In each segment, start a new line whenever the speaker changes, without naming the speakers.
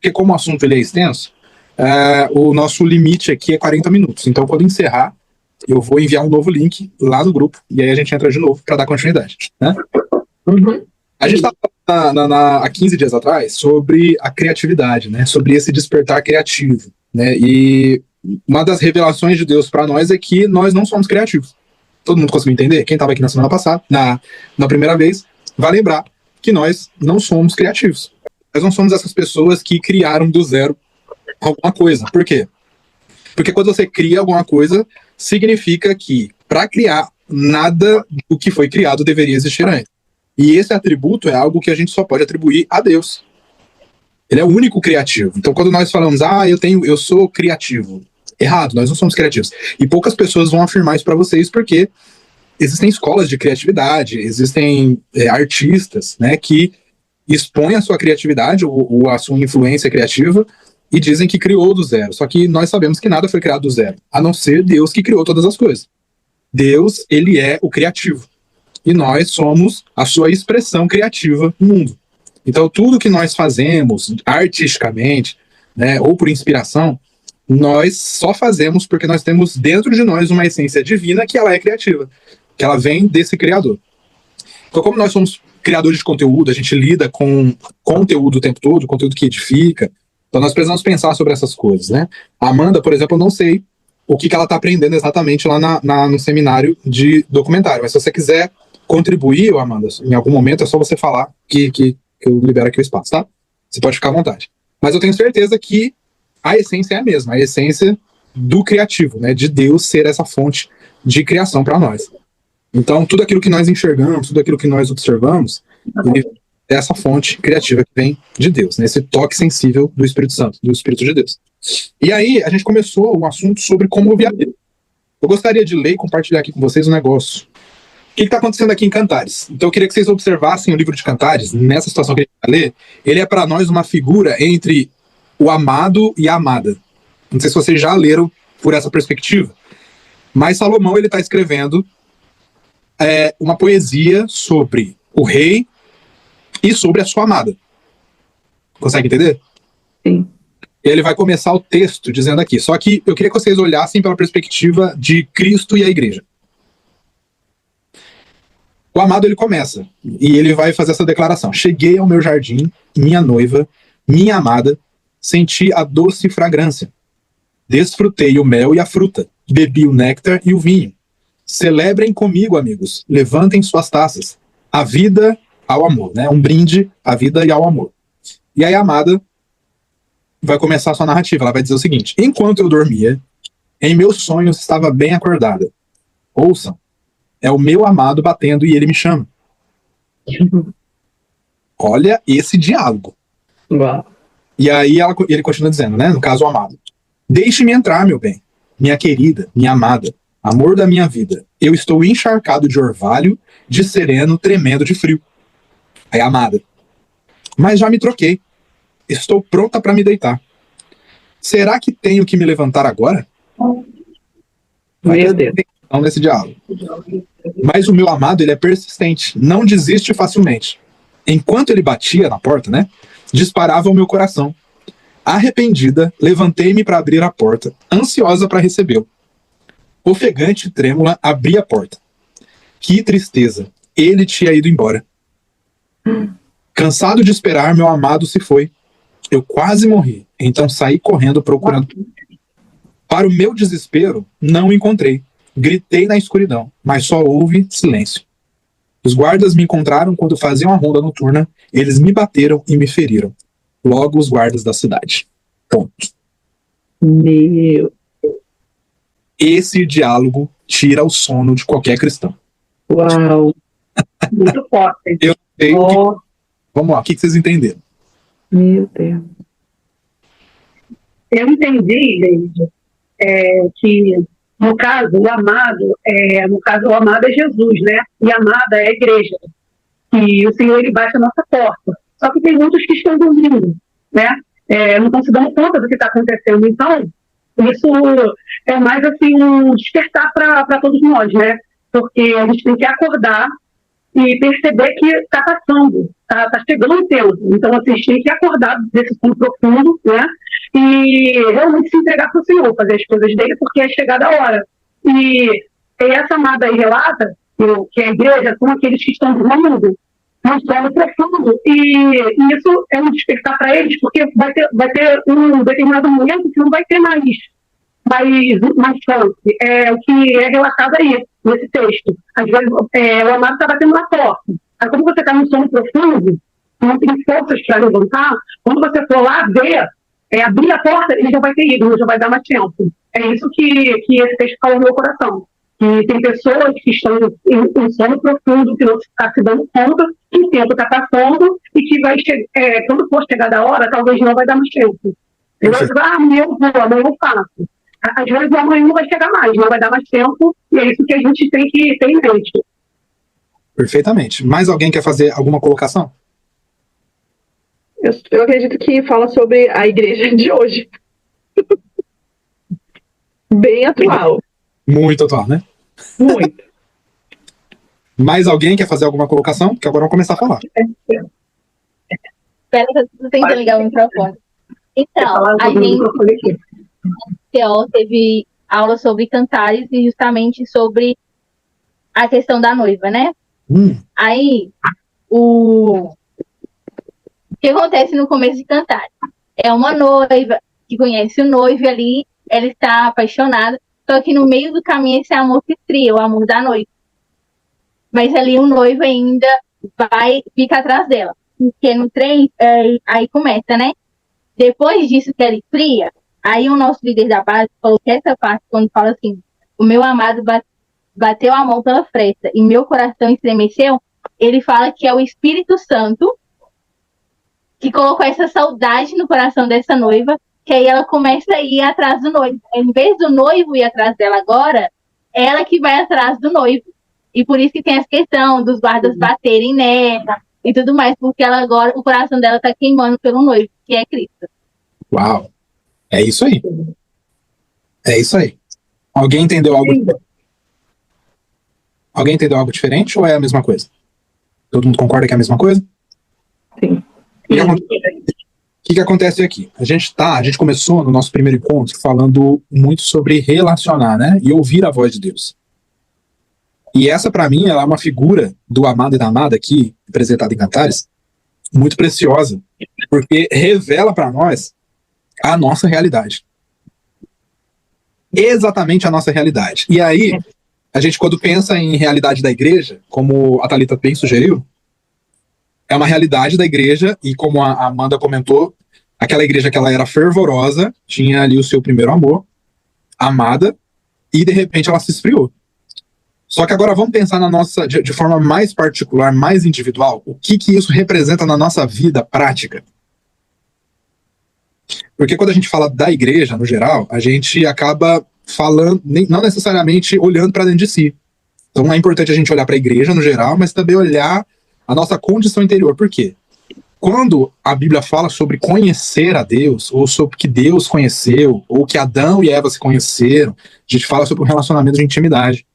porque como o assunto ele é extenso, o nosso limite aqui é 40 minutos. Então, quando encerrar, eu vou enviar um novo link lá no grupo, e aí a gente entra de novo para dar continuidade. Né? A gente estava há 15 dias atrás sobre a criatividade, né? Sobre esse despertar criativo. Né? E uma das revelações de Deus para nós é que nós não somos criativos. Todo mundo conseguiu entender? Quem estava aqui na semana passada, na primeira vez, vai lembrar que nós não somos criativos. Nós não somos essas pessoas que criaram do zero alguma coisa. Por quê? Porque quando você cria alguma coisa, significa que para criar, nada do que foi criado deveria existir antes. E esse atributo é algo que a gente só pode atribuir a Deus. Ele é o único criativo. Então, quando nós falamos, eu sou criativo, errado, nós não somos criativos. E poucas pessoas vão afirmar isso para vocês, porque existem escolas de criatividade, existem artistas, né, que expõem a sua criatividade ou a sua influência criativa e dizem que criou do zero. Só que nós sabemos que nada foi criado do zero, a não ser Deus que criou todas as coisas. Deus, ele é o criativo. E nós somos a sua expressão criativa no mundo. Então, tudo que nós fazemos artisticamente, né, ou por inspiração, nós só fazemos porque nós temos dentro de nós uma essência divina que ela é criativa, que ela vem desse Criador. Então, como nós somos criadores de conteúdo, a gente lida com conteúdo o tempo todo, conteúdo que edifica, então nós precisamos pensar sobre essas coisas, né? A Amanda, por exemplo, eu não sei o que ela está aprendendo exatamente lá no seminário de documentário, mas se você quiser contribuir, Amanda, em algum momento é só você falar que eu libero aqui o espaço, tá? Você pode ficar à vontade. Mas eu tenho certeza que a essência é a mesma, a essência do criativo, né? De Deus ser essa fonte de criação para nós. Então, tudo aquilo que nós enxergamos, tudo aquilo que nós observamos, é essa fonte criativa que vem de Deus, né? Esse toque sensível do Espírito Santo, do Espírito de Deus. E aí, a gente começou um assunto sobre como ouvir a Deus. Eu gostaria de ler e compartilhar aqui com vocês um negócio. O que está acontecendo aqui em Cantares? Então eu queria que vocês observassem o livro de Cantares, nessa situação que a gente vai ler, ele é para nós uma figura entre o amado e a amada. Não sei se vocês já leram por essa perspectiva, mas Salomão ele está escrevendo uma poesia sobre o rei e sobre a sua amada. Consegue entender?
Sim.
Ele vai começar o texto dizendo aqui, só que eu queria que vocês olhassem pela perspectiva de Cristo e a igreja. O amado ele começa, e ele vai fazer essa declaração. Cheguei ao meu jardim, minha noiva, minha amada, senti a doce fragrância. Desfrutei o mel e a fruta, bebi o néctar e o vinho. Celebrem comigo, amigos, levantem suas taças. A vida ao amor, né? Um brinde à vida e ao amor. E aí a amada vai começar a sua narrativa, ela vai dizer o seguinte: enquanto eu dormia, em meus sonhos estava bem acordada. Ouçam. É o meu amado batendo e ele me chama. Olha esse diálogo.
Uau.
E aí ele continua dizendo, né? No caso, o amado. Deixe-me entrar, meu bem. Minha querida, minha amada. Amor da minha vida. Eu estou encharcado de orvalho, de sereno, tremendo de frio. Aí, amada. Mas já me troquei. Estou pronta para me deitar. Será que tenho que me levantar agora?
Meu Deus.
Nesse diálogo. Mas o meu amado, ele é persistente, não desiste facilmente. Enquanto ele batia na porta, né, disparava o meu coração. Arrependida, levantei-me para abrir a porta, ansiosa para recebê-lo. Ofegante e trêmula, abri a porta. Que tristeza, ele tinha ido embora. Cansado de esperar, meu amado se foi. Eu quase morri, então saí correndo procurando. Para o meu desespero, não o encontrei. Gritei na escuridão, mas só houve silêncio. Os guardas me encontraram quando faziam a ronda noturna, eles me bateram e me feriram. Logo os guardas da cidade. Ponto.
Meu.
Esse diálogo tira o sono de qualquer cristão.
Uau. Muito forte.
Eu sei o que... Vamos lá, o que vocês entenderam?
Meu Deus.
Eu entendi, gente, que no caso, o amado é Jesus, né? E a amada é a igreja. E o Senhor, ele bate a nossa porta. Só que tem muitos que estão dormindo, né? Não estão se dando conta do que está acontecendo. Então, isso é mais assim um despertar para todos nós, né? Porque a gente tem que acordar e perceber que está passando, está chegando o tempo. Então, assim, a gente tem que acordar desse sono profundo, né? E realmente se entregar para o Senhor, fazer as coisas dele, porque é chegada a hora. E essa amada aí relata que a igreja são aqueles que estão dormindo num sono profundo. E isso é um despertar para eles, porque vai ter um determinado momento que não vai ter mais chance. É o que é relatado aí, nesse texto. Às vezes, o amado está batendo na porta. Aí, quando você está num sono profundo, não tem forças para levantar, quando você for lá ver, abrir a porta, ele já vai ter ido, não já vai dar mais tempo. É isso que esse texto fala no meu coração. Que tem pessoas que estão em sono profundo, que não está se dando conta, que o tempo está passando e que vai quando for chegada a hora, talvez não vai dar mais tempo. Amanhã eu vou, amanhã eu faço. Às vezes o amanhã não vai chegar mais, não vai dar mais tempo, e é isso que a gente tem que ter em mente.
Perfeitamente. Mais alguém quer fazer alguma colocação?
Eu acredito que fala sobre a igreja de hoje. Bem atual.
Muito atual, né?
Muito.
Mais alguém quer fazer alguma colocação? Porque agora vamos começar a falar.
Espera que eu tô tentando ligar o microfone. Então, a gente teve aula sobre cantares e justamente sobre a questão da noiva, né? Aí, o que acontece no começo de Cantares? É uma noiva que conhece o noivo ali, ela está apaixonada, só que no meio do caminho esse amor se esfria, o amor da noiva. Mas ali o noivo ainda fica atrás dela. Porque no 3, aí começa, né? Depois disso que ela esfria, aí o nosso líder da base falou que essa parte, quando fala assim, o meu amado bateu a mão pela fresta e meu coração estremeceu, ele fala que é o Espírito Santo que colocou essa saudade no coração dessa noiva, que aí ela começa a ir atrás do noivo. Em vez do noivo ir atrás dela agora, ela que vai atrás do noivo. E por isso que tem essa questão dos guardas baterem nela e tudo mais, porque ela agora, o coração dela está queimando pelo noivo, que é Cristo.
Uau! É isso aí. É isso aí. Alguém entendeu algo? Alguém entendeu algo diferente ou é a mesma coisa? Todo mundo concorda que é a mesma coisa?
Sim.
O que acontece aqui? A gente começou no nosso primeiro encontro falando muito sobre relacionar, né? E ouvir a voz de Deus. E essa, para mim, ela é uma figura do amado e da amada aqui, representada em Cantares, muito preciosa, porque revela para nós a nossa realidade. Exatamente a nossa realidade. E aí, a gente, quando pensa em realidade da igreja, como a Thalita bem sugeriu, é uma realidade da igreja, e como a Amanda comentou, aquela igreja que ela era fervorosa, tinha ali o seu primeiro amor, amada, e de repente ela se esfriou. Só que agora vamos pensar na nossa, de forma mais particular, mais individual, o que isso representa na nossa vida prática. Porque quando a gente fala da igreja, no geral, a gente acaba falando, não necessariamente olhando para dentro de si. Então é importante a gente olhar para a igreja, no geral, mas também olhar a nossa condição interior. Por quê? Quando a Bíblia fala sobre conhecer a Deus, ou sobre que Deus conheceu, ou que Adão e Eva se conheceram, a gente fala sobre um relacionamento de intimidade.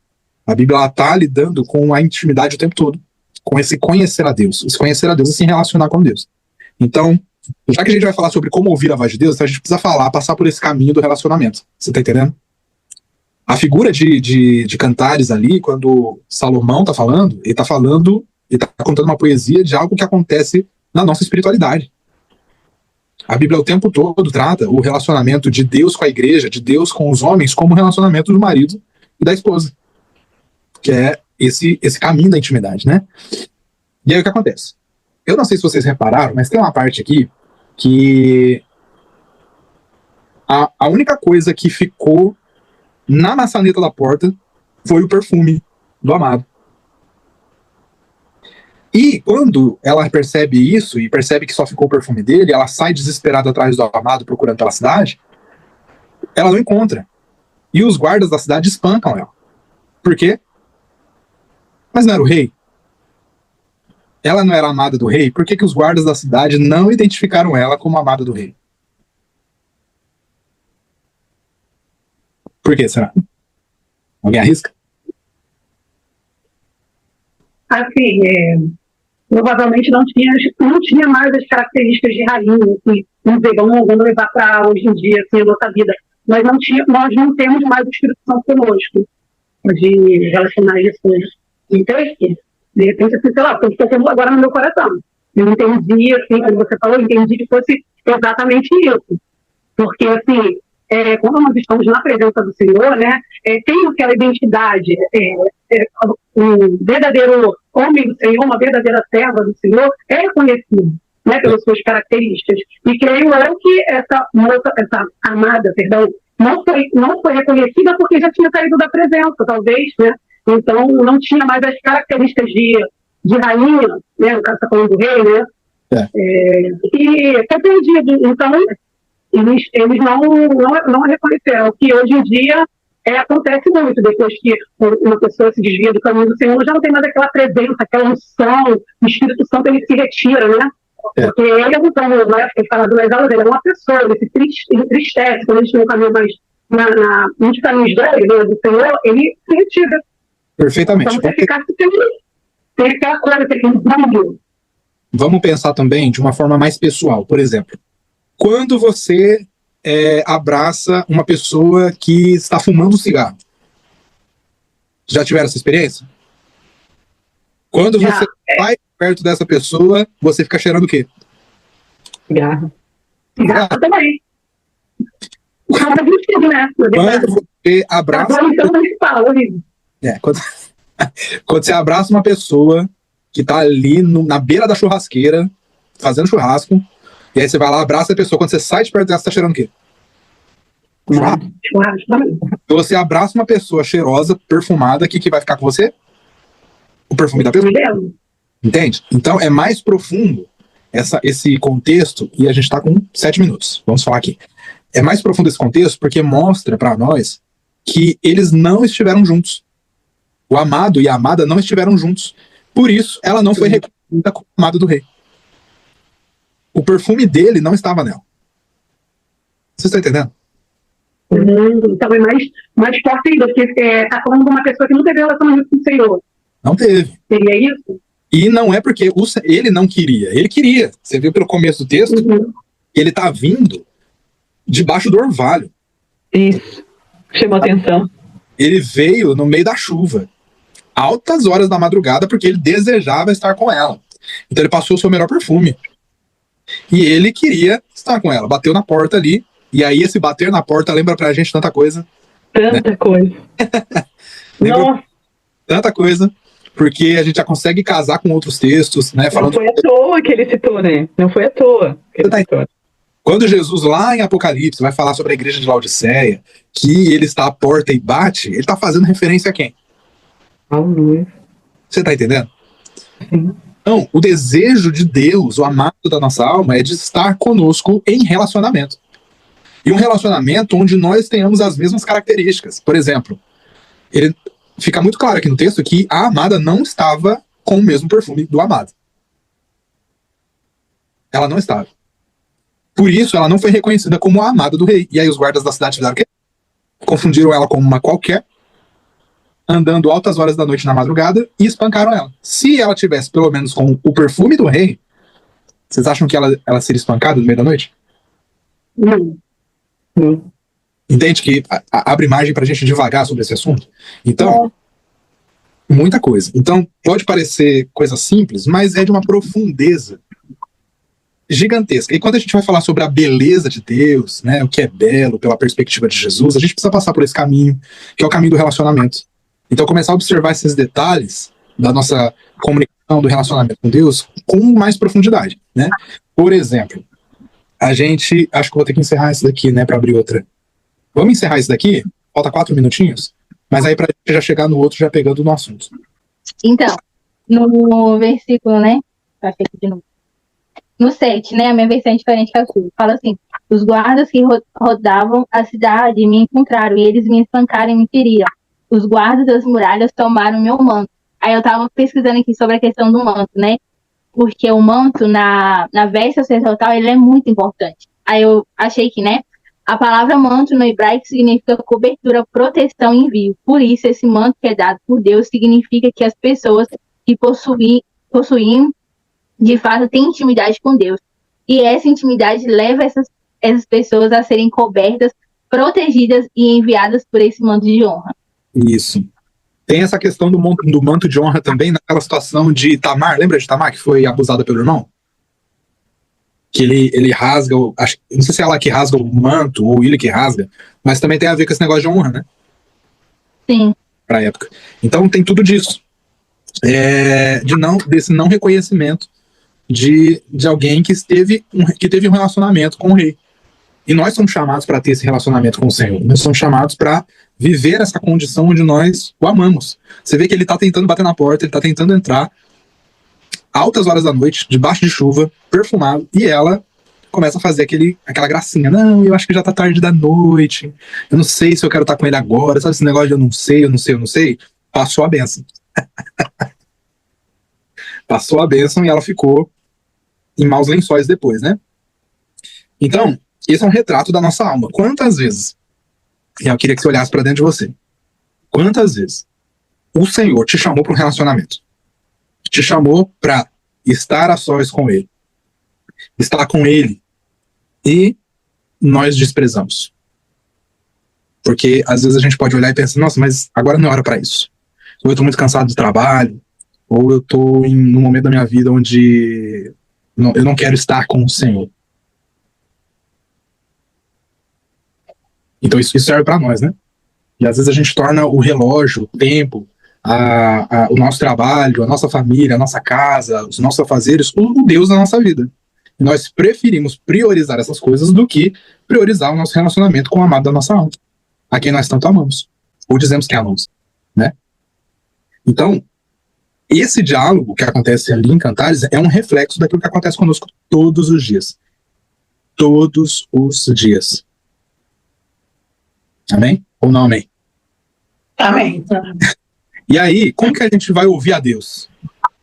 A Bíblia está lidando com a intimidade o tempo todo, com esse conhecer a Deus, esse conhecer a Deus e se relacionar com Deus. Então, já que a gente vai falar sobre como ouvir a voz de Deus, então a gente precisa passar por esse caminho do relacionamento. Você está entendendo? A figura de Cantares ali, quando Salomão está falando, ele está contando uma poesia de algo que acontece na nossa espiritualidade. A Bíblia o tempo todo trata o relacionamento de Deus com a igreja, de Deus com os homens, como o relacionamento do marido e da esposa. Que é esse caminho da intimidade, né? E aí o que acontece? Eu não sei se vocês repararam, mas tem uma parte aqui que a única coisa que ficou na maçaneta da porta foi o perfume do amado. E quando ela percebe isso, e percebe que só ficou o perfume dele, ela sai desesperada atrás do amado, procurando pela cidade, ela não encontra. E os guardas da cidade espancam ela. Por quê? Mas não era o rei? Ela não era amada do rei? Por que os guardas da cidade não identificaram ela como amada do rei? Por que será? Alguém arrisca?
assim, provavelmente não tinha mais as características de rainha, assim, vamos levar para hoje em dia, assim, a nossa vida. Nós não temos mais o Espírito Santo conosco, de relacionar isso. Então, assim, de repente, assim, sei lá, estou tocando agora no meu coração. Eu entendi, assim, como você falou, entendi que fosse exatamente isso. Porque, assim, quando nós estamos na presença do Senhor, né, tem aquela identidade, um verdadeiro homem do Senhor, uma verdadeira serva do Senhor, é reconhecido, né, pelas suas características. E creio eu que essa amada, não foi reconhecida porque já tinha saído da presença, talvez, né? Então, não tinha mais as características de rainha, né, no caso está falando do rei, né? E foi perdido. Então, eles não reconheceram, que hoje em dia acontece muito, depois que uma pessoa se desvia do caminho do Senhor, já não tem mais aquela presença, aquela unção, o Espírito Santo ele se retira, né? Porque ele é um como eu falo das aulas, ele é uma pessoa, ele se entristece, quando a gente não caminha mais nos caminhos dele, né, do Senhor, ele se retira.
Perfeitamente.
Então, você ficar tem aquela coisa, tem um brilho.
Vamos pensar também de uma forma mais pessoal. Por exemplo, quando você abraça uma pessoa que está fumando cigarro. Já tiveram essa experiência? Quando você vai perto dessa pessoa, você fica cheirando o quê?
Cigarro.
Cigarro também.
Quando você abraça... Quando você abraça uma pessoa que está ali na beira da churrasqueira, fazendo churrasco, e aí você vai lá, abraça a pessoa. Quando você sai de perto dela, você tá cheirando o quê? Churrasco. Se você abraça uma pessoa cheirosa, perfumada, o que vai ficar com você? O perfume da pessoa. Entende? Então é mais profundo esse contexto, e a gente está com 7 minutos. Vamos falar aqui. É mais profundo esse contexto porque mostra para nós que eles não estiveram juntos. O amado e a amada não estiveram juntos. Por isso, ela não foi reconhecida como amada do rei. O perfume dele não estava nela. Você está entendendo?
Então é mais forte ainda, porque está falando de uma pessoa que não teve relacionamento com o Senhor.
Não teve.
Seria isso?
E não é porque ele não queria. Ele queria. Você viu pelo começo do texto? Ele está vindo debaixo do orvalho.
Isso. Chamou atenção.
Ele veio no meio da chuva. Altas horas da madrugada, porque ele desejava estar com ela. Então ele passou o seu melhor perfume. E ele queria estar com ela. Bateu na porta ali. E aí esse bater na porta lembra pra gente tanta coisa.
Tanta coisa. Nossa.
Tanta coisa. Porque a gente já consegue casar com outros textos, né?
Não foi à toa que ele citou, né? Não foi à toa que ele citou.
Quando Jesus, lá em Apocalipse, vai falar sobre a igreja de Laodiceia, que ele está à porta e bate, ele está fazendo referência a quem?
Aleluia.
Você está entendendo?
Sim.
Então, o desejo de Deus, o amado da nossa alma, é de estar conosco em relacionamento. E um relacionamento onde nós tenhamos as mesmas características. Por exemplo, ele fica muito claro aqui no texto que a amada não estava com o mesmo perfume do amado. Ela não estava. Por isso, ela não foi reconhecida como a amada do rei. E aí os guardas da cidade fizeram o quê? Confundiram ela com uma qualquer, andando altas horas da noite na madrugada, e espancaram ela. Se ela tivesse pelo menos com o perfume do rei, vocês acham que ela seria espancada no meio da noite?
Não.
Entende que abre margem pra gente devagar sobre esse assunto? Então, muita coisa. Então, pode parecer coisa simples, mas é de uma profundeza gigantesca. E quando a gente vai falar sobre a beleza de Deus, né, o que é belo pela perspectiva de Jesus, a gente precisa passar por esse caminho, que é o caminho do relacionamento. Então, começar a observar esses detalhes da nossa comunicação, do relacionamento com Deus, com mais profundidade, né? Por exemplo, acho que eu vou ter que encerrar isso daqui, né, para abrir outra. Vamos encerrar isso daqui? Falta 4 minutinhos? Mas aí pra gente já chegar no outro, já pegando no assunto.
Então, no versículo, né? Achei aqui de novo. No 7, né? A minha versão é diferente que a sua. Fala assim: os guardas que rodavam a cidade me encontraram e eles me espancaram e me feriram. Os guardas das muralhas tomaram meu manto. Aí eu tava pesquisando aqui sobre a questão do manto, né? Porque o manto na veste sacerdotal, ele é muito importante. Aí eu achei que, né? A palavra manto no hebraico significa cobertura, proteção e envio. Por isso, esse manto que é dado por Deus significa que as pessoas que possuem, de fato, têm intimidade com Deus. E essa intimidade leva essas pessoas a serem cobertas, protegidas e enviadas por esse manto de honra.
Isso. Tem essa questão do manto de honra também, naquela situação de Tamar, lembra de Tamar, que foi abusada pelo irmão? Que ele rasga, não sei se é ela que rasga o manto, ou ele que rasga, mas também tem a ver com esse negócio de honra, né?
Sim.
Pra época. Então tem tudo disso. Desse não reconhecimento de alguém que teve um relacionamento com o rei. E nós somos chamados para ter esse relacionamento com o Senhor. Nós somos chamados para viver essa condição onde nós o amamos. Você vê que ele está tentando bater na porta, ele está tentando entrar, altas horas da noite, debaixo de chuva, perfumado, e ela começa a fazer aquela gracinha. Não, eu acho que já tá tarde da noite, eu não sei se eu quero estar com ele agora, sabe esse negócio de eu não sei? Passou a bênção. Passou a bênção e ela ficou em maus lençóis depois, né? Então, esse é um retrato da nossa alma. Quantas vezes, e eu queria que você olhasse para dentro de você, quantas vezes o Senhor te chamou para um relacionamento? Te chamou para estar a sós com Ele, estar com Ele, e nós desprezamos. Porque às vezes a gente pode olhar e pensar, nossa, mas agora não é hora para isso. Ou eu estou muito cansado do trabalho, ou eu estou num momento da minha vida onde eu não quero estar com o Senhor. Então isso serve para nós, né? E às vezes a gente torna o relógio, o tempo, o nosso trabalho, a nossa família, a nossa casa, os nossos afazeres, o Deus da nossa vida. E nós preferimos priorizar essas coisas do que priorizar o nosso relacionamento com o amado da nossa alma, a quem nós tanto amamos, ou dizemos que amamos, né? Então, esse diálogo que acontece ali em Cantares é um reflexo daquilo que acontece conosco todos os dias. Todos os dias. Amém? Ou não amém?
Amém.
E aí, como que a gente vai ouvir a Deus?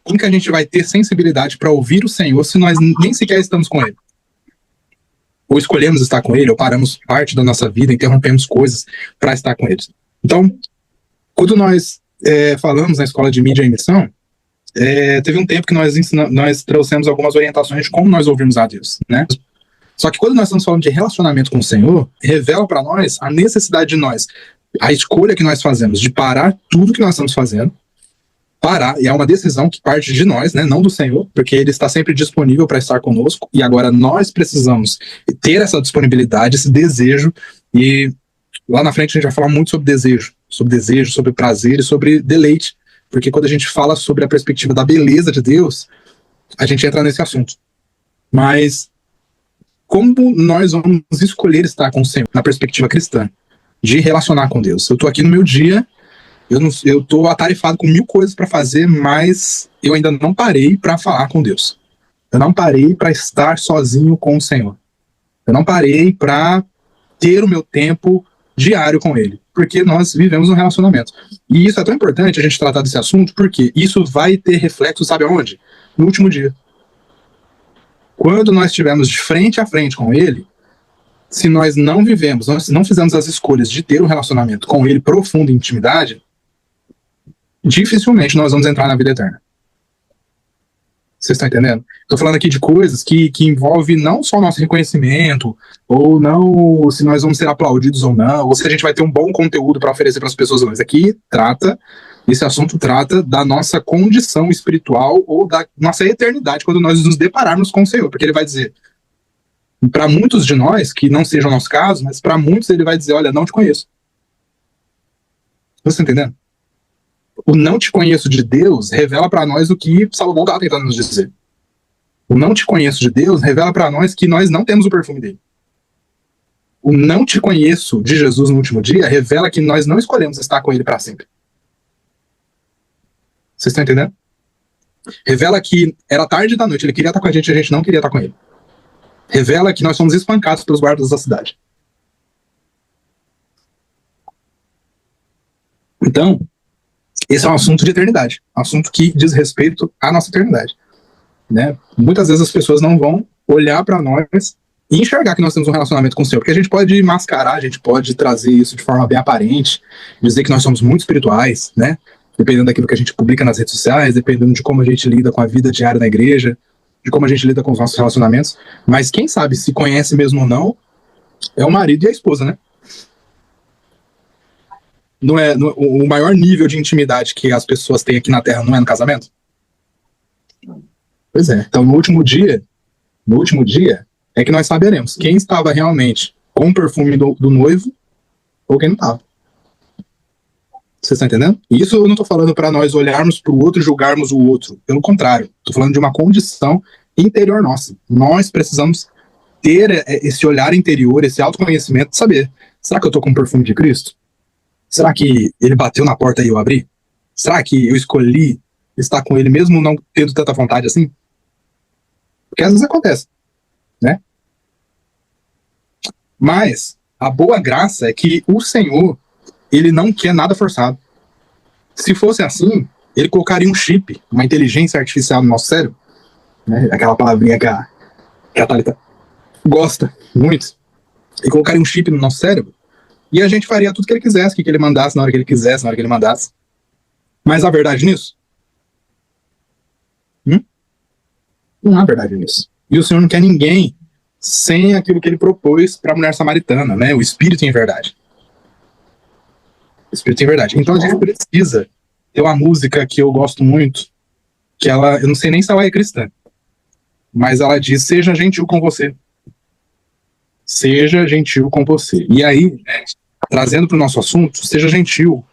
Como que a gente vai ter sensibilidade para ouvir o Senhor se nós nem sequer estamos com Ele? Ou escolhemos estar com Ele, ou paramos parte da nossa vida, interrompemos coisas para estar com Ele. Então, quando nós falamos na Escola de Mídia e Missão, teve um tempo que nós trouxemos algumas orientações de como nós ouvimos a Deus, né? Só que quando nós estamos falando de relacionamento com o Senhor, revela para nós a necessidade de nós, a escolha que nós fazemos de parar tudo que nós estamos fazendo, parar, e é uma decisão que parte de nós, né, não do Senhor, porque Ele está sempre disponível para estar conosco, e agora nós precisamos ter essa disponibilidade, esse desejo, e lá na frente a gente vai falar muito sobre desejo, sobre prazer e sobre deleite, porque quando a gente fala sobre a perspectiva da beleza de Deus, a gente entra nesse assunto. Mas como nós vamos escolher estar com o Senhor na perspectiva cristã, de relacionar com Deus? Eu estou aqui no meu dia, eu estou atarefado com 1000 coisas para fazer, mas eu ainda não parei para falar com Deus. Eu não parei para estar sozinho com o Senhor. Eu não parei para ter o meu tempo diário com Ele, porque nós vivemos um relacionamento. E isso é tão importante a gente tratar desse assunto, porque isso vai ter reflexo, sabe aonde? No último dia. Quando nós estivermos de frente a frente com Ele, se nós não vivemos, nós não fizemos as escolhas de ter um relacionamento com Ele profundo em intimidade, dificilmente nós vamos entrar na vida eterna. Vocês estão entendendo? Estou falando aqui de coisas que envolvem não só o nosso reconhecimento, ou não se nós vamos ser aplaudidos ou não, ou se a gente vai ter um bom conteúdo para oferecer para as pessoas. Mas aqui esse assunto trata da nossa condição espiritual ou da nossa eternidade quando nós nos depararmos com o Senhor. Porque Ele vai dizer, para muitos de nós, que não seja o nosso caso, mas para muitos Ele vai dizer, olha, não te conheço. Você está entendendo? O não te conheço de Deus revela para nós o que Salomão estava tentando nos dizer. O não te conheço de Deus revela para nós que nós não temos o perfume dele. O não te conheço de Jesus no último dia revela que nós não escolhemos estar com ele para sempre. Vocês estão entendendo? Revela que era tarde da noite, ele queria estar com a gente não queria estar com ele. Revela que nós somos espancados pelos guardas da cidade. Então, esse é um assunto de eternidade, um assunto que diz respeito à nossa eternidade, né? Muitas vezes as pessoas não vão olhar para nós e enxergar que nós temos um relacionamento com o Senhor, porque a gente pode mascarar, a gente pode trazer isso de forma bem aparente, dizer que nós somos muito espirituais, né? dependendo daquilo que a gente publica nas redes sociais, dependendo de como a gente lida com a vida diária na igreja, de como a gente lida com os nossos relacionamentos. Mas quem sabe se conhece mesmo ou não é o marido e a esposa, né? Não é o maior nível de intimidade que as pessoas têm aqui na Terra, não é no casamento? Pois é. Então, no último dia é que nós saberemos quem estava realmente com o perfume do noivo ou quem não estava. Vocês estão entendendo? E isso eu não estou falando para nós olharmos para o outro e julgarmos o outro. Pelo contrário, estou falando de uma condição interior nossa. Nós precisamos ter esse olhar interior, esse autoconhecimento, de saber, será que eu estou com o perfume de Cristo? Será que ele bateu na porta e eu abri? Será que eu escolhi estar com ele mesmo não tendo tanta vontade assim? Porque às vezes acontece, né? Mas a boa graça é que o Senhor, ele não quer nada forçado. Se fosse assim, ele colocaria um chip, uma inteligência artificial no nosso cérebro, né? Aquela palavrinha que a Thalita gosta muito, e colocaria um chip no nosso cérebro, e a gente faria tudo que ele quisesse, o que ele mandasse, na hora que ele quisesse, na hora que ele mandasse. Mas há verdade nisso? Não há verdade nisso. E o Senhor não quer ninguém sem aquilo que ele propôs para a mulher samaritana, né? O Espírito em verdade. O Espírito em verdade. Então a gente precisa ter uma música que eu gosto muito, que ela, eu não sei nem se ela é cristã, mas ela diz: seja gentil com você. Seja gentil com você. E aí, trazendo para o nosso assunto, seja gentil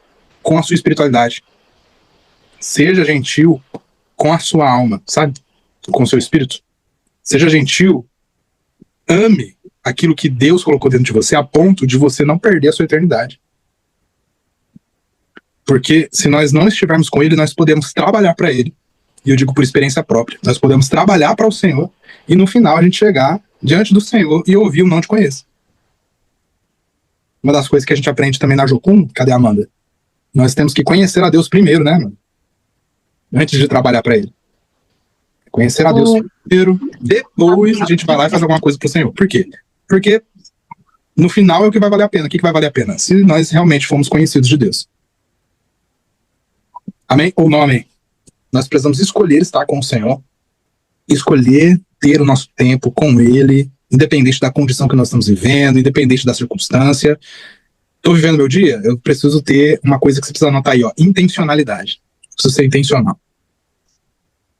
com a sua espiritualidade. Seja gentil com a sua alma, sabe? Com o seu espírito. Seja gentil. Ame aquilo que Deus colocou dentro de você a ponto de você não perder a sua eternidade. Porque se nós não estivermos com Ele, nós podemos trabalhar para Ele. E eu digo por experiência própria. Nós podemos trabalhar para o Senhor e no final a gente chegar diante do Senhor e ouvir o não te conheço. Uma das coisas que a gente aprende também na Jocum, cadê a Amanda? Nós temos que conhecer a Deus primeiro, né, mano? Antes de trabalhar para Ele. Conhecer a Deus primeiro, depois a gente vai lá e faz alguma coisa pro Senhor. Por quê? Porque no final é o que vai valer a pena. O que vai valer a pena? Se nós realmente fomos conhecidos de Deus. Amém ou não amém? Nós precisamos escolher estar com o Senhor, escolher ter o nosso tempo com Ele, independente da condição que nós estamos vivendo, independente da circunstância. Estou vivendo meu dia? Eu preciso ter uma coisa que você precisa anotar aí, ó, intencionalidade. Preciso ser intencional.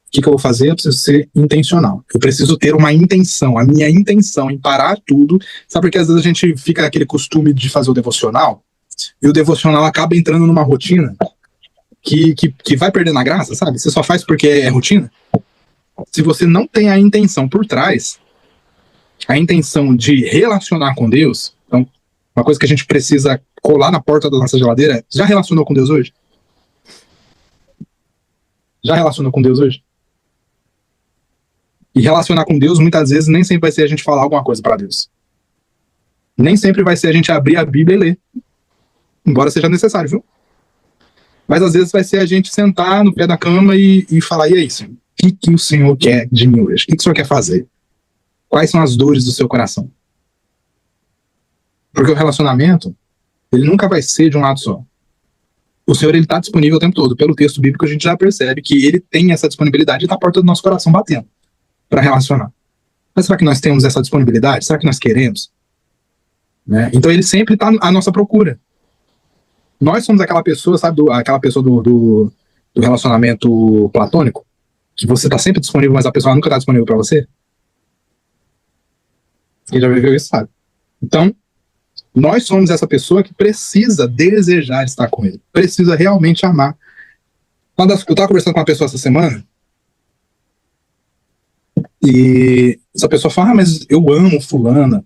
O que eu vou fazer? Eu preciso ser intencional. Eu preciso ter uma intenção. A minha intenção em parar tudo. Sabe porque às vezes a gente fica aquele costume de fazer o devocional, e o devocional acaba entrando numa rotina que vai perdendo a graça, sabe? Você só faz porque é rotina. Se você não tem a intenção por trás, a intenção de relacionar com Deus, então, uma coisa que a gente precisa colar na porta da nossa geladeira é: já relacionou com Deus hoje? Já relacionou com Deus hoje? E relacionar com Deus, muitas vezes, nem sempre vai ser a gente falar alguma coisa para Deus. Nem sempre vai ser a gente abrir a Bíblia e ler. Embora seja necessário, viu? Mas às vezes vai ser a gente sentar no pé da cama e falar: e aí, Senhor? O que o Senhor quer de mim hoje? O que o Senhor quer fazer? Quais são as dores do seu coração? Porque o relacionamento, ele nunca vai ser de um lado só. O Senhor, ele está disponível o tempo todo. Pelo texto bíblico, a gente já percebe que ele tem essa disponibilidade e está a porta do nosso coração batendo para relacionar. Mas será que nós temos essa disponibilidade? Será que nós queremos? Né? Então ele sempre está à nossa procura. Nós somos aquela pessoa, sabe, aquela pessoa do relacionamento platônico, que você está sempre disponível, mas a pessoa nunca está disponível para você. Quem já viveu isso sabe. Então, nós somos essa pessoa que precisa desejar estar com ele, precisa realmente amar. Eu estava conversando com uma pessoa essa semana, e essa pessoa fala: mas eu amo fulana.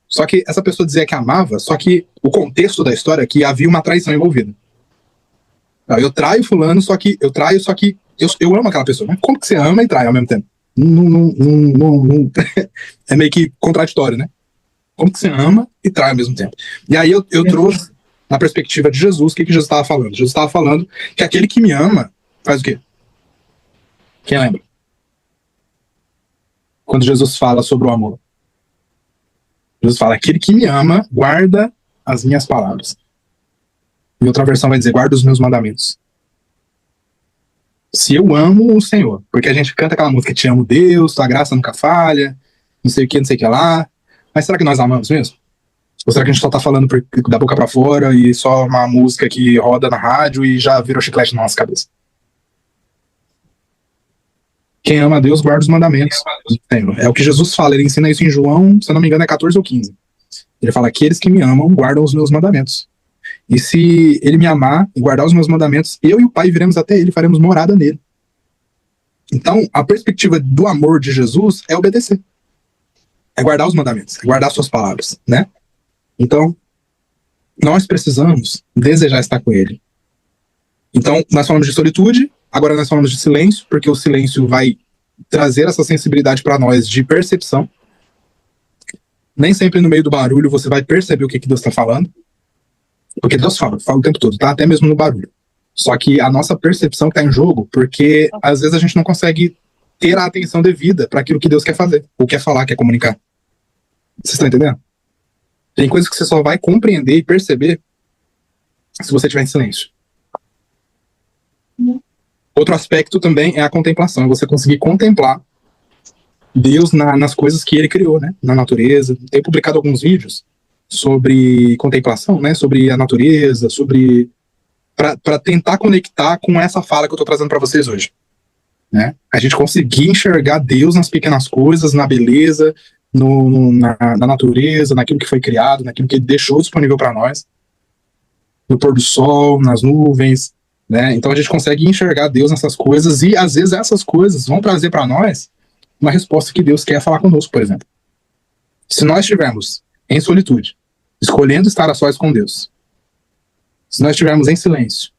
Só que essa pessoa dizia que amava, só que o contexto da história é que havia uma traição envolvida. Eu traio fulano, só que eu amo aquela pessoa. Mas como que você ama e trai ao mesmo tempo? Não, é meio que contraditório, né? Como que você ama e trai ao mesmo tempo? E aí eu trouxe, na perspectiva de Jesus, o que Jesus estava falando? Jesus estava falando que aquele que me ama faz o quê? Quem lembra? Quando Jesus fala sobre o amor. Jesus fala: aquele que me ama guarda as minhas palavras. E outra versão vai dizer, guarda os meus mandamentos. Se eu amo o Senhor, porque a gente canta aquela música, te amo Deus, tua graça nunca falha, não sei o que lá, mas será que nós amamos mesmo? Ou será que a gente só tá falando da boca pra fora e só uma música que roda na rádio e já virou chiclete na nossa cabeça? Quem ama a Deus guarda os mandamentos. É o que Jesus fala, ele ensina isso em João, se eu não me engano é 14 ou 15. Ele fala, aqueles que me amam guardam os meus mandamentos. E se ele me amar e guardar os meus mandamentos, eu e o Pai viremos até ele, faremos morada nele. Então, a perspectiva do amor de Jesus é obedecer. É guardar os mandamentos, é guardar suas palavras, né? Então, nós precisamos desejar estar com ele. Então, nós falamos de solitude, agora nós falamos de silêncio, porque o silêncio vai trazer essa sensibilidade para nós de percepção. Nem sempre no meio do barulho você vai perceber o que Deus está falando. Porque Deus fala o tempo todo, tá? Até mesmo no barulho. Só que a nossa percepção está em jogo, porque às vezes a gente não consegue ter a atenção devida para aquilo que Deus quer fazer, ou quer falar, quer comunicar. Vocês estão entendendo? Tem coisas que você só vai compreender e perceber se você estiver em silêncio. Outro aspecto também é a contemplação, você conseguir contemplar Deus nas coisas que ele criou, né? Na natureza. Tenho publicado alguns vídeos sobre contemplação, né? Sobre a natureza, sobre para tentar conectar com essa fala que eu estou trazendo para vocês hoje, né? A gente conseguir enxergar Deus nas pequenas coisas, na beleza, na natureza, naquilo que foi criado, naquilo que ele deixou disponível para nós, no pôr do sol, nas nuvens, né? Então a gente consegue enxergar Deus nessas coisas e às vezes essas coisas vão trazer para nós uma resposta que Deus quer falar conosco, por exemplo. Se nós estivermos em solitude, escolhendo estar a sós com Deus, se nós estivermos em silêncio,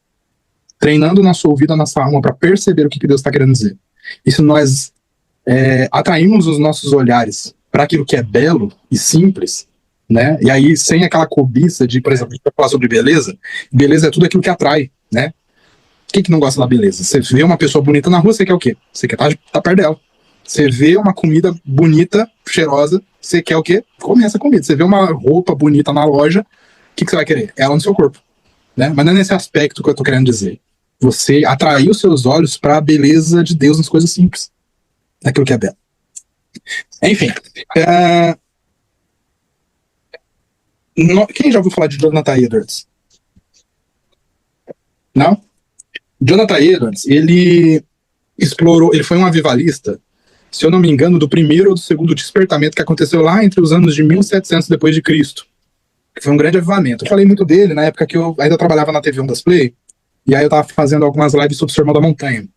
treinando o nosso ouvido, a nossa alma para perceber o que Deus está querendo dizer, e se nós atraímos os nossos olhares para aquilo que é belo e simples, né? E aí sem aquela cobiça de, por exemplo, a gente vai falar sobre beleza, beleza é tudo aquilo que atrai, né? Quem que não gosta da beleza? Você vê uma pessoa bonita na rua, você quer o quê? Você quer estar perto dela. Você vê uma comida bonita, cheirosa, você quer o quê? Comer essa comida. Você vê uma roupa bonita na loja, o que você vai querer? Ela no seu corpo, né? Mas não é nesse aspecto que eu tô querendo dizer. Você atrair os seus olhos para a beleza de Deus nas coisas simples, naquilo que é belo. Enfim. Quem já ouviu falar de Jonathan Edwards? Não? Jonathan Edwards, ele foi um avivalista, se eu não me engano, do primeiro ou do segundo despertamento que aconteceu lá entre os anos de 1700 depois de Cristo. Que foi um grande avivamento. Eu falei muito dele na época que eu ainda trabalhava na TV Ondas Play, e aí eu estava fazendo algumas lives sobre o Sermão da Montanha.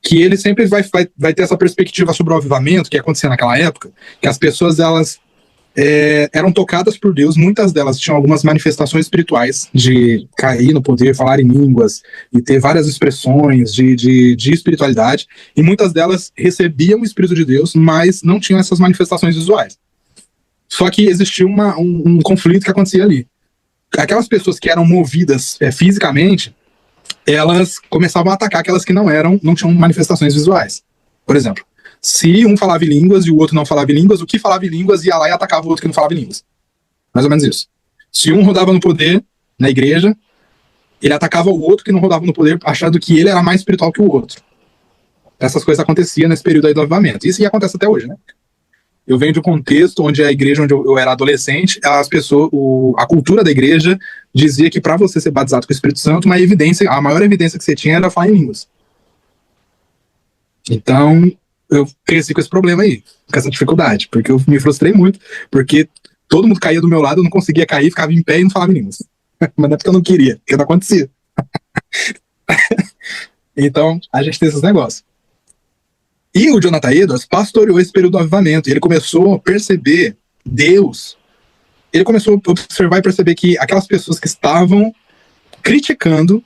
Que ele sempre vai ter essa perspectiva sobre o avivamento que acontecia naquela época, que as pessoas, elas eram tocadas por Deus, muitas delas tinham algumas manifestações espirituais, de cair no poder, falar em línguas, e ter várias expressões de espiritualidade, e muitas delas recebiam o Espírito de Deus, mas não tinham essas manifestações visuais. Só que existia um conflito que acontecia ali. Aquelas pessoas que eram movidas fisicamente, elas começavam a atacar aquelas que não tinham manifestações visuais. Por exemplo, se um falava em línguas e o outro não falava em línguas, o que falava em línguas ia lá e atacava o outro que não falava em línguas. Mais ou menos isso. Se um rodava no poder na igreja, ele atacava o outro que não rodava no poder, achando que ele era mais espiritual que o outro. Essas coisas aconteciam nesse período aí do avivamento. Isso acontece até hoje, né? Eu venho de um contexto onde a igreja onde eu era adolescente, a cultura da igreja dizia que para você ser batizado com o Espírito Santo, a maior evidência que você tinha era falar em línguas. Então, eu cresci com esse problema aí, com essa dificuldade, porque eu me frustrei muito, porque todo mundo caía do meu lado, eu não conseguia cair, ficava em pé e não falava em línguas. Mas não é porque eu não queria, porque não acontecia. Então, a gente tem esses negócios. E o Jonathan Edwards pastoreou esse período do avivamento, e ele começou a perceber Deus, ele começou a observar e perceber que aquelas pessoas que estavam criticando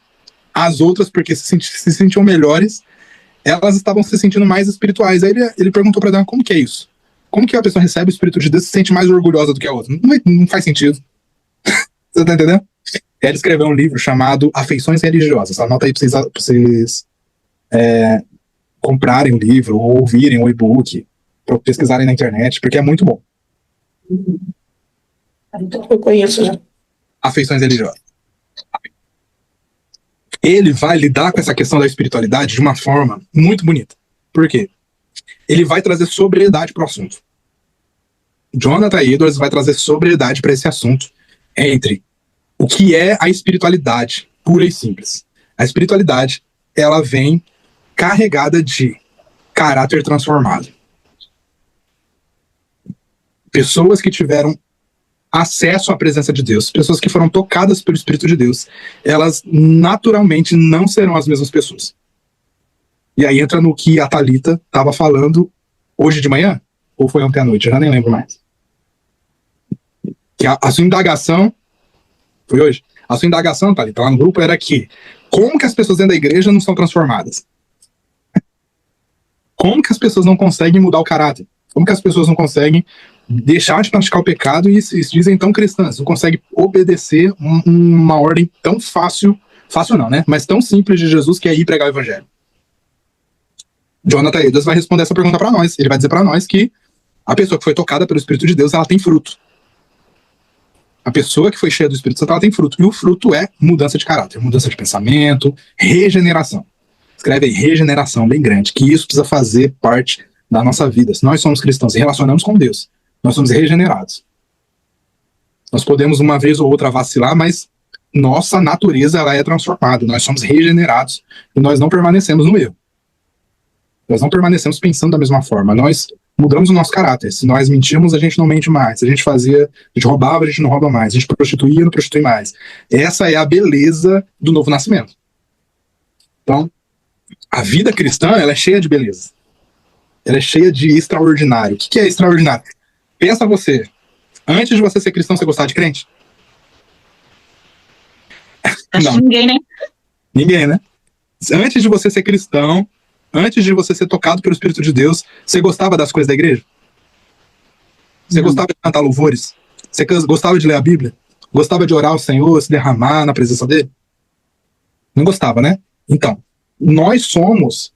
as outras porque se sentiam melhores, elas estavam se sentindo mais espirituais. Aí ele perguntou para Deus, como que é isso? Como que a pessoa recebe o Espírito de Deus e se sente mais orgulhosa do que a outra? Não faz sentido. Você tá entendendo? Ele escreveu um livro chamado Afeições Religiosas. Anota aí pra vocês comprarem o livro, ou ouvirem o e-book, para pesquisarem na internet, porque é muito bom.
Eu conheço já.
Afeições Religiosas. ele vai lidar com essa questão da espiritualidade de uma forma muito bonita. Por quê? Ele vai trazer sobriedade para o assunto. Jonathan Edwards vai trazer sobriedade para esse assunto entre o que é a espiritualidade pura e simples. A espiritualidade, ela vem carregada de caráter transformado. Pessoas que tiveram acesso à presença de Deus, pessoas que foram tocadas pelo Espírito de Deus, elas naturalmente não serão as mesmas pessoas. E aí entra no que a Thalita estava falando hoje de manhã, ou foi ontem à noite, eu já nem lembro mais. Que a sua indagação, foi hoje? A sua indagação, Thalita, lá no grupo, era que como que as pessoas dentro da igreja não são transformadas? Como que as pessoas não conseguem mudar o caráter? Como que as pessoas não conseguem deixar de praticar o pecado e se dizem tão cristãs? Não conseguem obedecer uma ordem tão fácil não, né? Mas tão simples de Jesus, que é ir pregar o evangelho. Jonathan Edwards vai responder essa pergunta para nós. Ele vai dizer para nós que a pessoa que foi tocada pelo Espírito de Deus, ela tem fruto. A pessoa que foi cheia do Espírito Santo, ela tem fruto. E o fruto é mudança de caráter, mudança de pensamento, regeneração. Escreve aí, regeneração, bem grande, que isso precisa fazer parte da nossa vida. Se nós somos cristãos e relacionamos com Deus, nós somos regenerados. Nós podemos uma vez ou outra vacilar, mas nossa natureza, ela é transformada. Nós somos regenerados e nós não permanecemos no erro. Nós não permanecemos pensando da mesma forma. Nós mudamos o nosso caráter. Se nós mentimos, a gente não mente mais. Se a gente roubava, a gente não rouba mais. A gente prostituía, não prostitui mais. Essa é a beleza do novo nascimento. Então, a vida cristã, ela é cheia de beleza. Ela é cheia de extraordinário. O que é extraordinário? Pensa você, antes de você ser cristão, você gostava de crente?
Acho que ninguém, né?
Ninguém, né? Antes de você ser cristão, antes de você ser tocado pelo Espírito de Deus, você gostava das coisas da igreja? Você gostava de cantar louvores? Você gostava de ler a Bíblia? Gostava de orar ao Senhor, se derramar na presença dele? Não gostava, né? Então, nós somos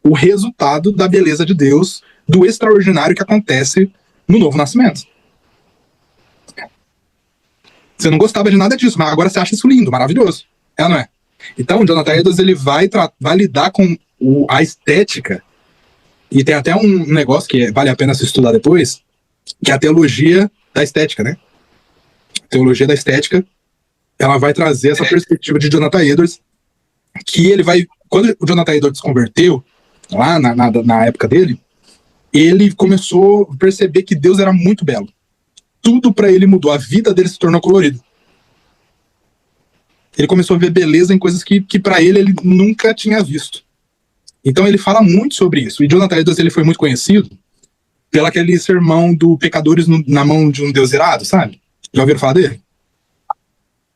o resultado da beleza de Deus, do extraordinário que acontece no novo nascimento. Você não gostava de nada disso, mas agora você acha isso lindo, maravilhoso. É ou não é? Então, o Jonathan Edwards, ele vai lidar com a estética, e tem até um negócio que vale a pena se estudar depois, que é a teologia da estética, né? A teologia da estética, ela vai trazer essa perspectiva de Jonathan Edwards, que ele vai... Quando o Jonathan Edwards se converteu, lá na época dele, ele começou a perceber que Deus era muito belo. Tudo para ele mudou, a vida dele se tornou colorida. Ele começou a ver beleza em coisas que para ele nunca tinha visto. Então ele fala muito sobre isso. E Jonathan Edwards, ele foi muito conhecido pelo aquele sermão do Pecadores na mão de um Deus irado, sabe? Já ouviram falar dele?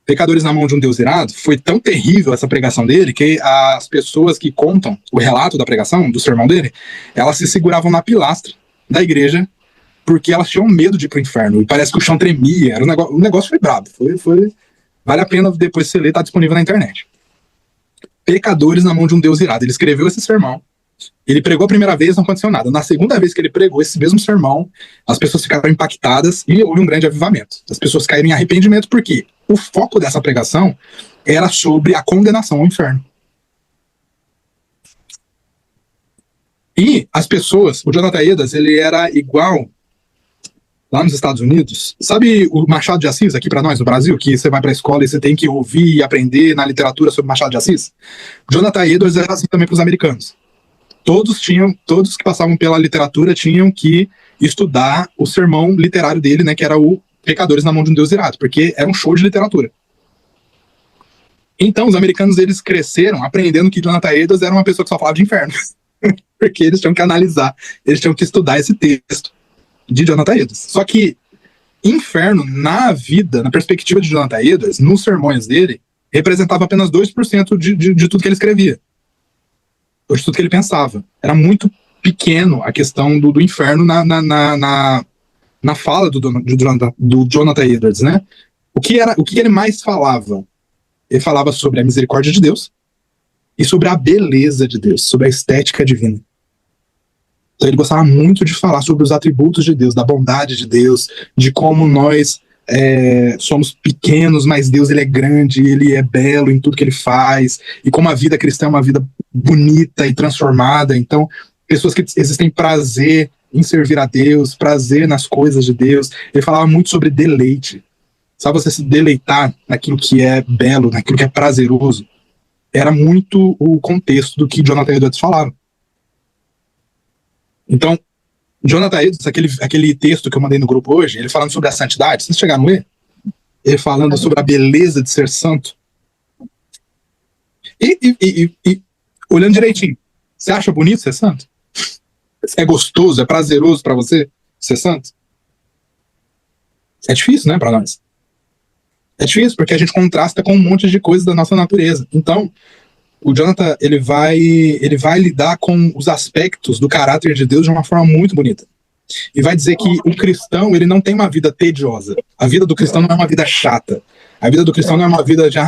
Pecadores na mão de um Deus irado. Foi tão terrível essa pregação dele que as pessoas que contam o relato da pregação, do sermão dele, elas se seguravam na pilastra da igreja porque elas tinham medo de ir pro inferno. E parece que o chão tremia. O negócio foi brabo. Vale a pena depois você ler, tá disponível na internet. Pecadores na mão de um Deus irado. Ele escreveu esse sermão. Ele pregou a primeira vez, não aconteceu nada. Na segunda vez que ele pregou esse mesmo sermão, as pessoas ficaram impactadas e houve um grande avivamento. As pessoas caíram em arrependimento porque o foco dessa pregação era sobre a condenação ao inferno. E as pessoas, o Jonathan Edwards, ele era igual lá nos Estados Unidos. Sabe o Machado de Assis aqui para nós no Brasil, que você vai para a escola e você tem que ouvir e aprender na literatura sobre Machado de Assis? Jonathan Edwards era assim também para os americanos. Todos que passavam pela literatura tinham que estudar o sermão literário dele, né, que era o Pecadores na mão de um Deus irado, porque era um show de literatura. Então, os americanos, eles cresceram aprendendo que Jonathan Edwards era uma pessoa que só falava de inferno. Porque eles tinham que analisar, eles tinham que estudar esse texto de Jonathan Edwards. Só que inferno, na vida, na perspectiva de Jonathan Edwards, nos sermões dele, representava apenas 2% de tudo que ele escrevia. Ou de tudo que ele pensava. Era muito pequeno a questão do inferno na fala do Jonathan Edwards, né? O que ele mais falava? Ele falava sobre a misericórdia de Deus e sobre a beleza de Deus, sobre a estética divina. Então ele gostava muito de falar sobre os atributos de Deus, da bondade de Deus, de como nós somos pequenos, mas Deus ele é grande, ele é belo em tudo que ele faz, e como a vida cristã é uma vida bonita e transformada, então pessoas que existem prazer em servir a Deus, prazer nas coisas de Deus. Ele falava muito sobre deleite, sabe, você se deleitar naquilo que é belo, naquilo que é prazeroso. Era muito o contexto do que Jonathan Edwards falava. Então, Jonathan Edwards, aquele texto que eu mandei no grupo hoje, ele falando sobre a santidade, vocês chegaram a ler? Ele falando sobre a beleza de ser santo. E olhando direitinho, você acha bonito ser santo? É gostoso, é prazeroso para você ser santo? É difícil, né, para nós? É difícil porque a gente contrasta com um monte de coisas da nossa natureza. Então, o Jonathan, ele vai lidar com os aspectos do caráter de Deus de uma forma muito bonita. E vai dizer que o cristão, ele não tem uma vida tediosa. A vida do cristão não é uma vida chata. A vida do cristão não é uma vida de,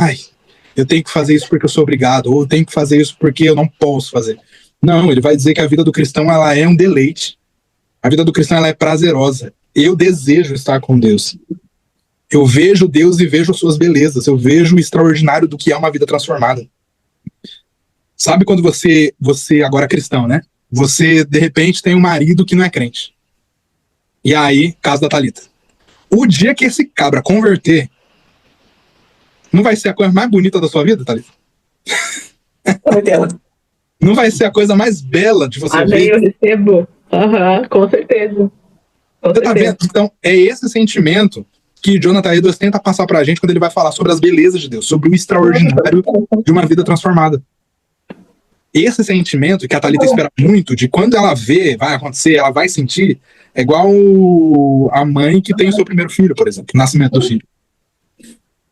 eu tenho que fazer isso porque eu sou obrigado, ou eu tenho que fazer isso porque eu não posso fazer. Não, ele vai dizer que a vida do cristão, ela é um deleite. A vida do cristão, ela é prazerosa. Eu desejo estar com Deus. Eu vejo Deus e vejo suas belezas. Eu vejo o extraordinário do que é uma vida transformada. Sabe quando você agora é cristão, né? Você, de repente, tem um marido que não é crente. E aí, caso da Thalita. O dia que esse cabra converter, não vai ser a coisa mais bonita da sua vida, Thalita? Não vai ser a coisa mais bela de você ver?
Eu recebo. Com certeza.
Você tá vendo? Então, é esse sentimento que Jonathan Edwards tenta passar pra gente quando ele vai falar sobre as belezas de Deus, sobre o extraordinário de uma vida transformada. Esse sentimento que a Thalita espera muito, de quando ela vê, vai acontecer, ela vai sentir, é igual a mãe que tem o seu primeiro filho, por exemplo, o nascimento do filho.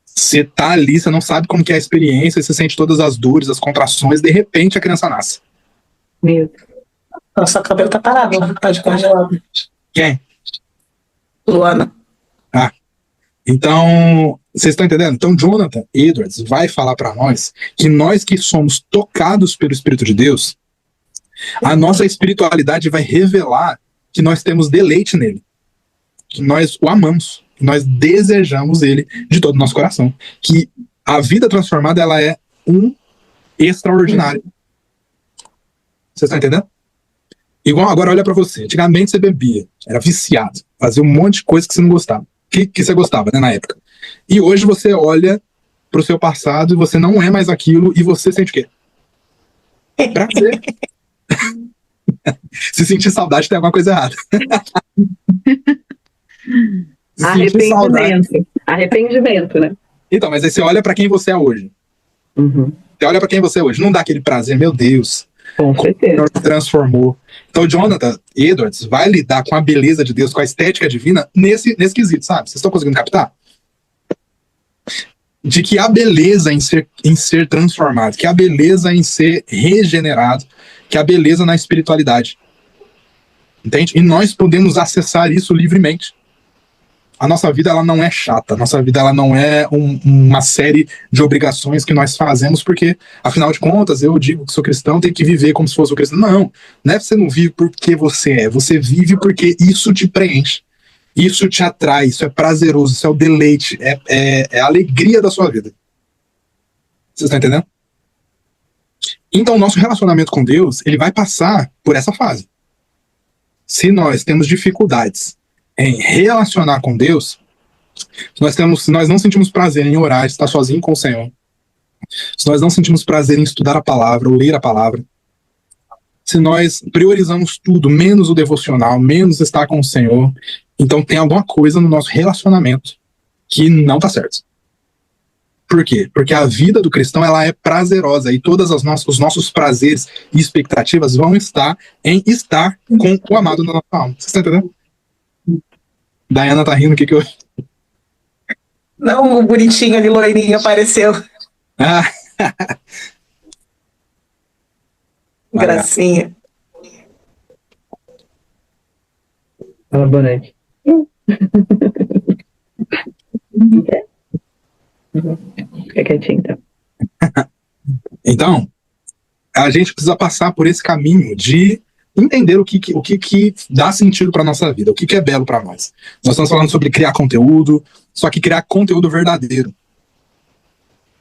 Você tá ali, você não sabe como que é a experiência, você sente todas as dores, as contrações, de repente a criança nasce.
Meu Deus.
Nossa, o cabelo tá parado, tá de congelado.
Quem?
Luana.
Então, vocês estão entendendo? Então, Jonathan Edwards vai falar para nós que somos tocados pelo Espírito de Deus, a nossa espiritualidade vai revelar que nós temos deleite nele, que nós o amamos, que nós desejamos ele de todo o nosso coração, que a vida transformada, ela é um extraordinário. Vocês estão entendendo? Igual agora, olha para você. Antigamente você bebia, era viciado, fazia um monte de coisa que você não gostava. Que você gostava, né, na época. E hoje você olha pro seu passado e você não é mais aquilo e você sente o quê? Prazer. Se sentir saudade, tem alguma coisa errada.
Arrependimento, né?
Então, mas aí você olha para quem você é hoje. Você olha para quem você é hoje. Não dá aquele prazer, meu Deus.
Com certeza.
Transformou. Então, Jonathan Edwards vai lidar com a beleza de Deus, com a estética divina, nesse quesito, sabe? Vocês estão conseguindo captar? De que há beleza em ser transformado, que há beleza em ser regenerado, que há beleza na espiritualidade. Entende? E nós podemos acessar isso livremente. A nossa vida, ela não é chata, a nossa vida, ela não é uma série de obrigações que nós fazemos, porque, afinal de contas, eu digo que sou cristão, tenho que viver como se fosse um cristão. Não é você não vive porque você vive porque isso te preenche, isso te atrai, isso é prazeroso, isso é o deleite, é a alegria da sua vida. Vocês estão entendendo? Então, o nosso relacionamento com Deus, ele vai passar por essa fase. Se nós temos dificuldades em relacionar com Deus, se nós não sentimos prazer em orar, estar sozinho com o Senhor, se nós não sentimos prazer em estudar a palavra, ou ler a palavra, se nós priorizamos tudo, menos o devocional, menos estar com o Senhor, então tem alguma coisa no nosso relacionamento que não está certo. Por quê? Porque a vida do cristão, ela é prazerosa, e todos os nossos prazeres e expectativas vão estar em estar com o amado na nossa alma. Vocês estão entendendo? Diana tá rindo, o que eu...
Não, o bonitinho ali, loirinho, apareceu. Gracinha.
Fala, boa noite. Fica quietinho, então.
Então, a gente precisa passar por esse caminho de entender o que dá sentido para nossa vida, o que é belo para nós. Nós estamos falando sobre criar conteúdo, só que criar conteúdo verdadeiro,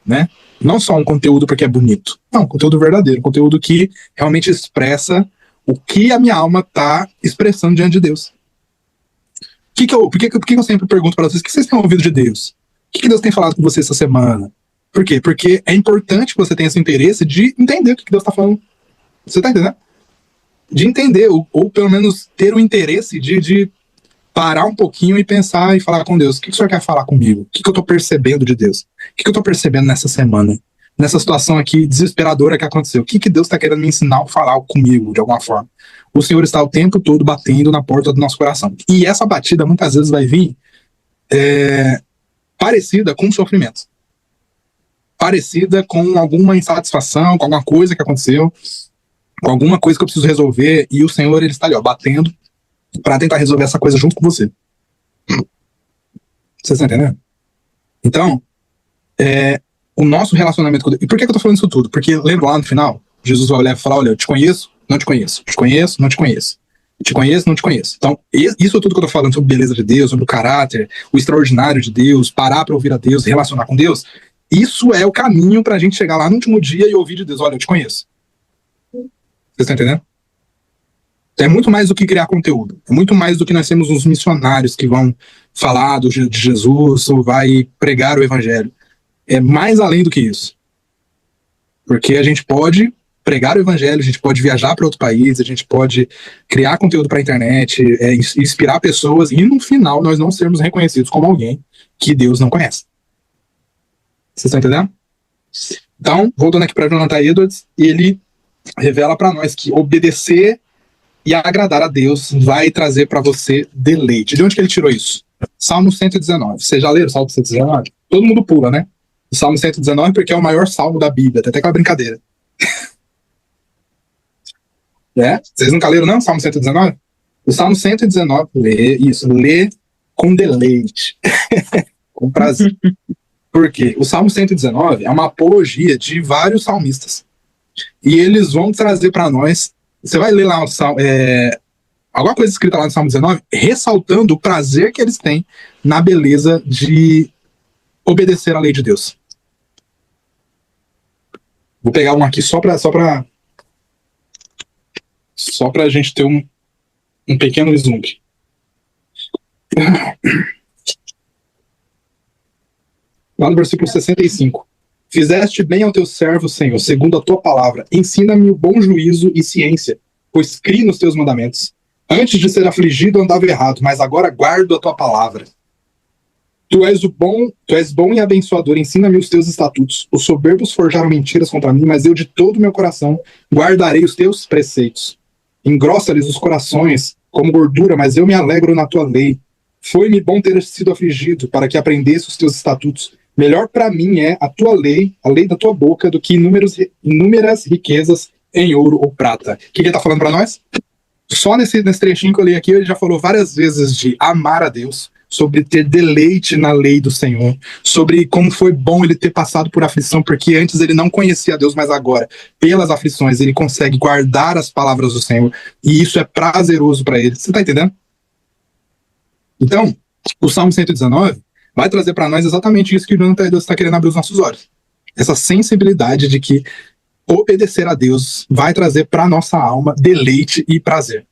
né? Não só um conteúdo porque é bonito, não, conteúdo verdadeiro, conteúdo que realmente expressa o que a minha alma está expressando diante de Deus. Por que eu sempre pergunto para vocês, o que vocês têm ouvido de Deus? O que Deus tem falado com você essa semana? Por quê? Porque é importante que você tenha esse interesse de entender o que Deus está falando. Você está entendendo? De entender, ou pelo menos ter o interesse de parar um pouquinho e pensar e falar com Deus. O que o Senhor quer falar comigo? O que eu estou percebendo de Deus? O que eu estou percebendo nessa semana? Nessa situação aqui desesperadora que aconteceu? O que Deus está querendo me ensinar ou falar comigo, de alguma forma? O Senhor está o tempo todo batendo na porta do nosso coração. E essa batida muitas vezes vai vir parecida com sofrimento. Parecida com alguma insatisfação, com alguma coisa que aconteceu, com alguma coisa que eu preciso resolver, e o Senhor, ele está ali, ó, batendo para tentar resolver essa coisa junto com você. Vocês estão entendendo? Então, o nosso relacionamento com Deus... E por que eu tô falando isso tudo? Porque lembra lá no final, Jesus vai olhar e falar, olha, eu te conheço, não te conheço. Te conheço, não te conheço. Te conheço, não te conheço. Então, isso tudo que eu tô falando sobre beleza de Deus, sobre o caráter, o extraordinário de Deus, parar para ouvir a Deus, relacionar com Deus, isso é o caminho pra gente chegar lá no último dia e ouvir de Deus, olha, eu te conheço. Vocês estão entendendo? É muito mais do que criar conteúdo. É muito mais do que nós temos uns missionários que vão falar de Jesus ou vai pregar o evangelho. É mais além do que isso. Porque a gente pode pregar o evangelho, a gente pode viajar para outro país, a gente pode criar conteúdo para a internet, inspirar pessoas e no final nós não sermos reconhecidos como alguém que Deus não conhece. Vocês estão entendendo? Então, voltando aqui para Jonathan Edwards, ele revela para nós que obedecer e agradar a Deus vai trazer para você deleite. De onde que ele tirou isso? Salmo 119. Vocês já leram o Salmo 119? Todo mundo pula, né? O Salmo 119 porque é o maior salmo da Bíblia. Tem até aquela brincadeira. Vocês nunca leram, não? O Salmo 119? O Salmo 119, lê com deleite. Com prazer. Por quê? O Salmo 119 é uma apologia de vários salmistas. E eles vão trazer para nós... Você vai ler lá alguma coisa escrita lá no Salmo 19, ressaltando o prazer que eles têm na beleza de obedecer à lei de Deus. Vou pegar um aqui só pra gente ter um pequeno vislumbre. Lá no versículo 65. Fizeste bem ao teu servo, Senhor, segundo a tua palavra. Ensina-me o bom juízo e ciência, pois crio nos teus mandamentos. Antes de ser afligido, andava errado, mas agora guardo a tua palavra. Tu és bom e abençoador, ensina-me os teus estatutos. Os soberbos forjaram mentiras contra mim, mas eu de todo o meu coração guardarei os teus preceitos. Engrossa-lhes os corações como gordura, mas eu me alegro na tua lei. Foi-me bom ter sido afligido, para que aprendesse os teus estatutos. Melhor para mim é a tua lei, a lei da tua boca, do que inúmeras riquezas em ouro ou prata. O que ele está falando para nós? Só nesse trechinho que eu li aqui, ele já falou várias vezes de amar a Deus, sobre ter deleite na lei do Senhor, sobre como foi bom ele ter passado por aflição, porque antes ele não conhecia a Deus, mas agora, pelas aflições, ele consegue guardar as palavras do Senhor, e isso é prazeroso para ele. Você está entendendo? Então, o Salmo 119 vai trazer para nós exatamente isso que o Jonathan Edwards está querendo abrir os nossos olhos. Essa sensibilidade de que obedecer a Deus vai trazer para nossa alma deleite e prazer.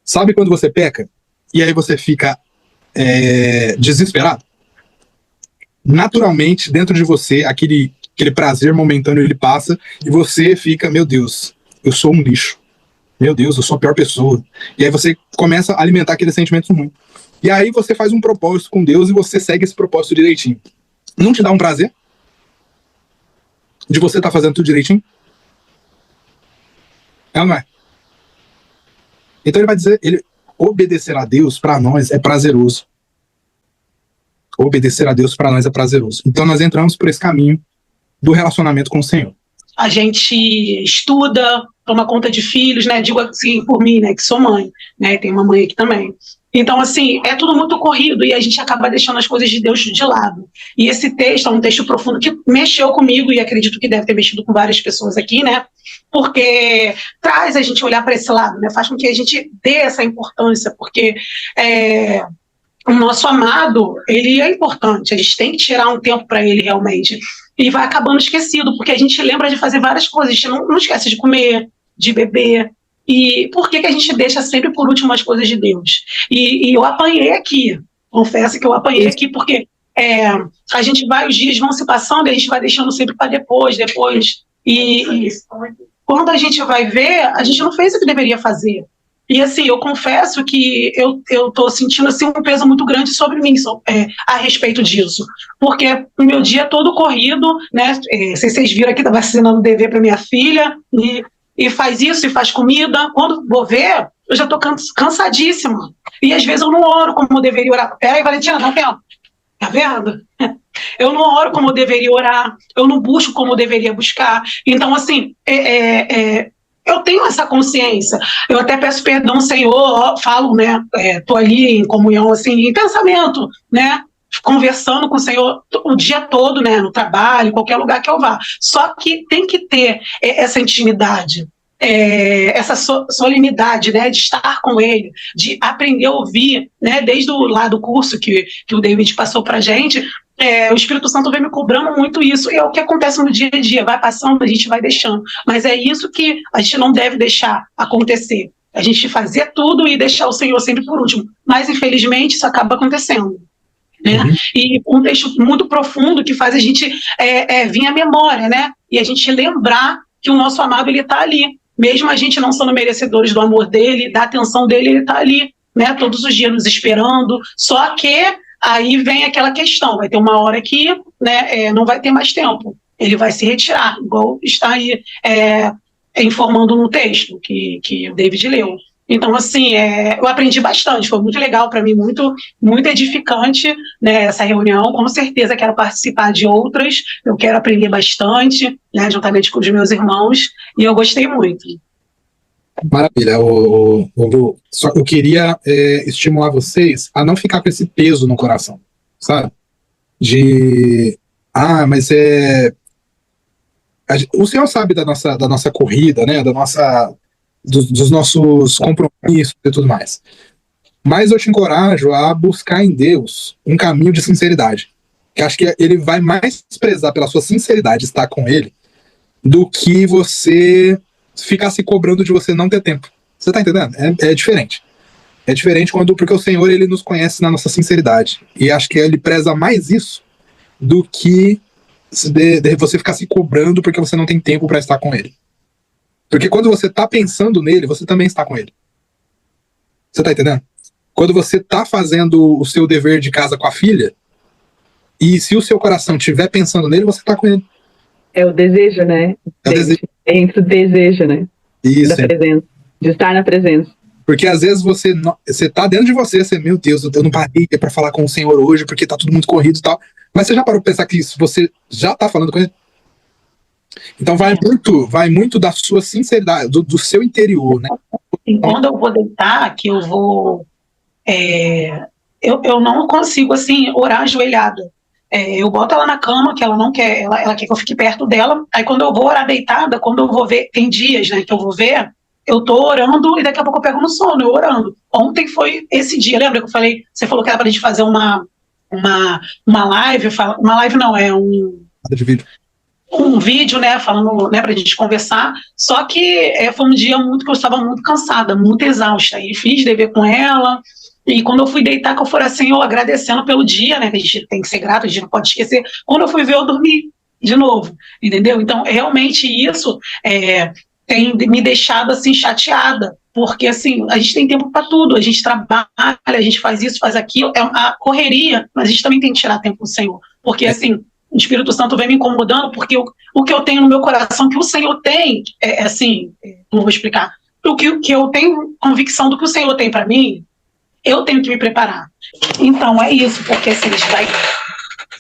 Sabe quando você peca e aí você fica desesperado? Naturalmente, dentro de você, aquele prazer momentâneo ele passa e você fica, meu Deus, eu sou um lixo. Meu Deus, eu sou a pior pessoa. E aí você começa a alimentar aquele sentimento ruim. E aí você faz um propósito com Deus e você segue esse propósito direitinho. Não te dá um prazer? De você estar fazendo tudo direitinho? É ou não é? Então ele vai dizer, obedecer a Deus para nós é prazeroso. Obedecer a Deus para nós é prazeroso. Então nós entramos por esse caminho do relacionamento com o Senhor.
A gente estuda, toma conta de filhos, né? Digo assim por mim, né? Que sou mãe, né? Tem uma mãe aqui também. Então, assim, é tudo muito corrido e a gente acaba deixando as coisas de Deus de lado. E esse texto é um texto profundo que mexeu comigo e acredito que deve ter mexido com várias pessoas aqui, né? Porque traz a gente olhar para esse lado, né? Faz com que a gente dê essa importância, porque o nosso amado, ele é importante, a gente tem que tirar um tempo para ele realmente. E vai acabando esquecido, porque a gente lembra de fazer várias coisas, a gente não esquece de comer, de beber. E por que a gente deixa sempre por último as coisas de Deus? E eu apanhei aqui, confesso que eu apanhei aqui, porque a gente vai, os dias vão se passando e a gente vai deixando sempre para depois. E quando a gente vai ver, a gente não fez o que deveria fazer. E assim, eu confesso que eu estou sentindo assim, um peso muito grande sobre mim a respeito disso. Porque o meu dia é todo corrido, né? Não sei se vocês viram aqui, estava assinando dever para minha filha, e faz isso, e faz comida. Quando vou ver, eu já estou cansadíssima. E às vezes eu não oro como eu deveria orar. Peraí, Valentina, dá um tempo. Tá vendo? Eu não oro como eu deveria orar, eu não busco como eu deveria buscar. Então, assim, eu tenho essa consciência. Eu até peço perdão, Senhor, falo, né? Tô ali em comunhão, assim, em pensamento, né? Conversando com o Senhor o dia todo, né? No trabalho, qualquer lugar que eu vá. Só que tem que ter essa intimidade, essa solenidade, né? De estar com Ele, de aprender a ouvir, né? Desde lá do curso que o David passou pra gente. O Espírito Santo vem me cobrando muito isso, e é o que acontece no dia a dia, vai passando, a gente vai deixando, mas é isso que a gente não deve deixar acontecer, a gente fazer tudo e deixar o Senhor sempre por último, mas infelizmente isso acaba acontecendo, né? E um texto muito profundo que faz a gente vir à memória, né? E a gente lembrar que o nosso amado, ele está ali, mesmo a gente não sendo merecedores do amor dele, da atenção dele, ele está ali, né? Todos os dias nos esperando, só que aí vem aquela questão, vai ter uma hora que, né, não vai ter mais tempo, ele vai se retirar, igual está aí informando no texto que o David leu. Então, assim, eu aprendi bastante, foi muito legal para mim, muito, muito edificante, né, essa reunião. Com certeza quero participar de outras, eu quero aprender bastante, né, juntamente com os meus irmãos, e eu gostei muito.
Maravilha. Só que eu queria estimular vocês a não ficar com esse peso no coração, sabe? Mas o Senhor sabe da nossa corrida, né? Dos nossos compromissos e tudo mais. Mas eu te encorajo a buscar em Deus um caminho de sinceridade. Que acho que ele vai mais prezar pela sua sinceridade estar com Ele do que você ficar se cobrando de você não ter tempo. Você tá entendendo? É diferente. É diferente porque o Senhor, ele nos conhece na nossa sinceridade. E acho que ele preza mais isso do que de você ficar se cobrando porque você não tem tempo para estar com ele. Porque quando você tá pensando nele, você também está com ele. Você tá entendendo? Quando você tá fazendo o seu dever de casa com a filha, e se o seu coração estiver pensando nele, você tá com ele.
É o desejo, né? Entre o desejo, né?
Isso.
Da presença, de estar na presença.
Porque às vezes você tá dentro de você, meu Deus, eu não parei para falar com o Senhor hoje porque tá tudo muito corrido e tal. Mas você já parou pra pensar que isso você já tá falando com ele? Então vai muito da sua sinceridade, do seu interior, né?
E quando eu vou deitar, que eu vou... eu não consigo, assim, orar ajoelhada. Eu boto ela na cama, que ela não quer, ela quer que eu fique perto dela. Aí quando eu vou orar deitada, quando eu vou ver, tem dias, né, que eu vou ver, eu tô orando e daqui a pouco eu pego no sono, eu orando. Ontem foi esse dia, lembra que eu falei, você falou que era pra gente fazer uma live, uma live não, um vídeo, né, falando, né, pra gente conversar, só que foi um dia que eu estava muito cansada, muito exausta, e fiz dever com ela. E quando eu fui deitar, que eu fui assim, eu agradecendo pelo dia, né, que a gente tem que ser grato, a gente não pode esquecer. Quando eu fui ver, eu dormi de novo, entendeu? Então, realmente isso tem me deixado, assim, chateada, porque, assim, a gente tem tempo para tudo, a gente trabalha, a gente faz isso, faz aquilo, é uma correria, mas a gente também tem que tirar tempo do Senhor, porque, assim, o Espírito Santo vem me incomodando, porque o que eu tenho no meu coração, que o Senhor tem, assim, não vou explicar, o que eu tenho convicção do que o Senhor tem para mim, eu tenho que me preparar. Então, é isso, porque assim, a gente vai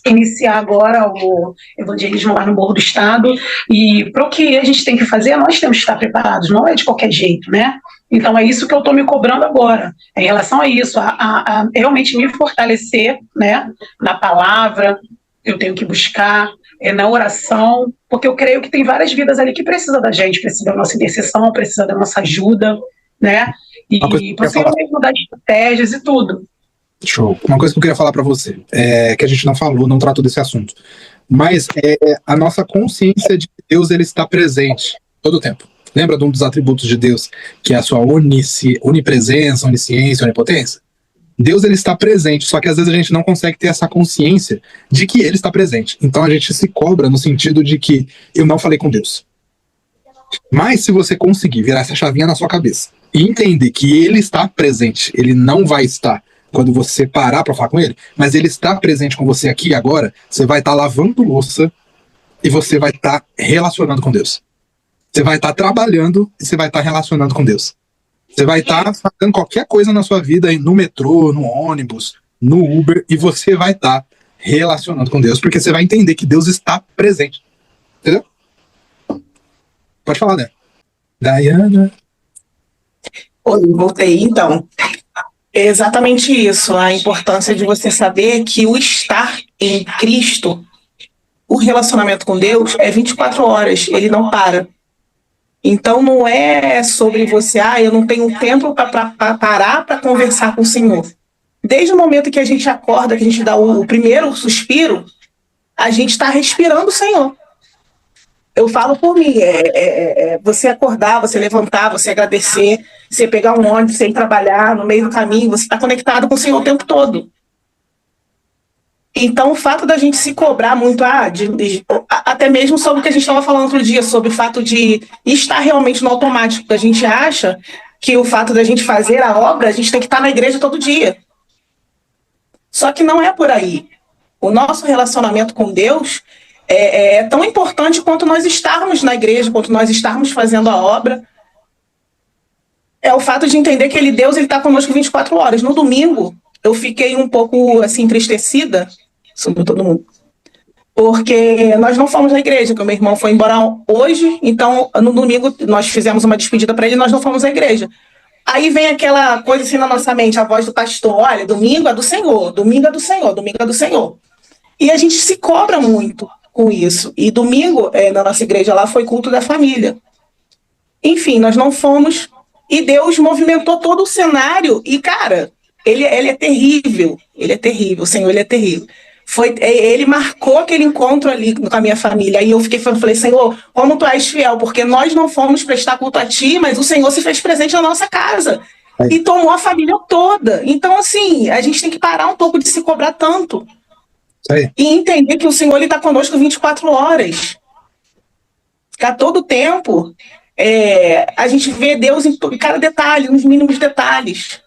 iniciar agora o evangelismo lá no Morro do Estado, e para o que a gente tem que fazer, nós temos que estar preparados, não é de qualquer jeito, né? Então é isso que eu estou me cobrando agora, em relação a isso, a realmente me fortalecer, né, na palavra. Eu tenho que buscar na oração, porque eu creio que tem várias vidas ali que precisam da gente, precisa da nossa intercessão, precisa da nossa ajuda, né, e para o mesmo dar estratégias e tudo.
Show. Uma coisa que eu queria falar para você, que a gente não falou, não tratou desse assunto, mas a nossa consciência de que Deus ele está presente todo o tempo. Lembra de um dos atributos de Deus, que é a sua onipresença, onisciência, onipotência? Deus ele está presente, só que às vezes a gente não consegue ter essa consciência de que ele está presente. Então a gente se cobra no sentido de que eu não falei com Deus. Mas se você conseguir virar essa chavinha na sua cabeça e entender que ele está presente, ele não vai estar quando você parar para falar com ele, mas ele está presente com você aqui e agora, você vai estar lavando louça e você vai estar relacionando com Deus. Você vai estar trabalhando e você vai estar relacionando com Deus. Você vai estar fazendo qualquer coisa na sua vida, no metrô, no ônibus, no Uber, e você vai estar relacionando com Deus, porque você vai entender que Deus está presente. Entendeu? Pode falar, né? Diana.
Oi, voltei. Então, é exatamente isso, a importância de você saber que o estar em Cristo, o relacionamento com Deus é 24 horas, ele não para. Então não é sobre você, eu não tenho tempo para parar para conversar com o Senhor. Desde o momento que a gente acorda, que a gente dá o primeiro suspiro, a gente está respirando o Senhor. Eu falo por mim, você acordar, você levantar, você agradecer, você pegar um ônibus, você ir trabalhar no meio do caminho, você está conectado com o Senhor o tempo todo. Então, o fato da gente se cobrar muito, até mesmo sobre o que a gente estava falando outro dia, sobre o fato de estar realmente no automático. A gente acha que o fato da gente fazer a obra, a gente tem que estar na igreja todo dia. Só que não é por aí. O nosso relacionamento com Deus é tão importante quanto nós estarmos na igreja, quanto nós estarmos fazendo a obra. É o fato de entender que Deus está conosco 24 horas. No domingo, eu fiquei um pouco assim, entristecida, sobre todo mundo, porque nós não fomos na igreja, porque o meu irmão foi embora hoje, então no domingo nós fizemos uma despedida para ele e nós não fomos à igreja. Aí vem aquela coisa assim na nossa mente, a voz do pastor, olha, domingo é do Senhor, domingo é do Senhor, domingo é do Senhor. E a gente se cobra muito com isso. E domingo, na nossa igreja lá, foi culto da família. Enfim, nós não fomos, e Deus movimentou todo o cenário, e cara, ele é terrível, o Senhor, ele é terrível. Ele marcou aquele encontro ali com a minha família, aí eu falei, Senhor, como tu és fiel, porque nós não fomos prestar culto a ti, mas o Senhor se fez presente na nossa casa, e tomou a família toda. Então, assim, a gente tem que parar um pouco de se cobrar tanto, e entender que o Senhor está conosco 24 horas, que a todo tempo, a gente vê Deus em cada detalhe, nos mínimos detalhes.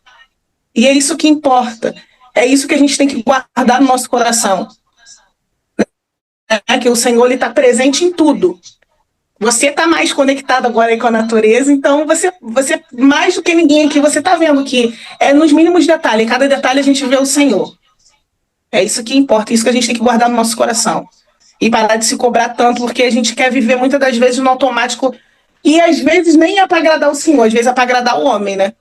E é isso que importa. É isso que a gente tem que guardar no nosso coração. Que o Senhor está presente em tudo. Você está mais conectado agora aí com a natureza, então você mais do que ninguém aqui, você está vendo que é nos mínimos detalhes. Em cada detalhe a gente vê o Senhor. É isso que importa, é isso que a gente tem que guardar no nosso coração. E parar de se cobrar tanto, porque a gente quer viver muitas das vezes no automático. E às vezes nem é para agradar o Senhor, às vezes é para agradar o homem, né?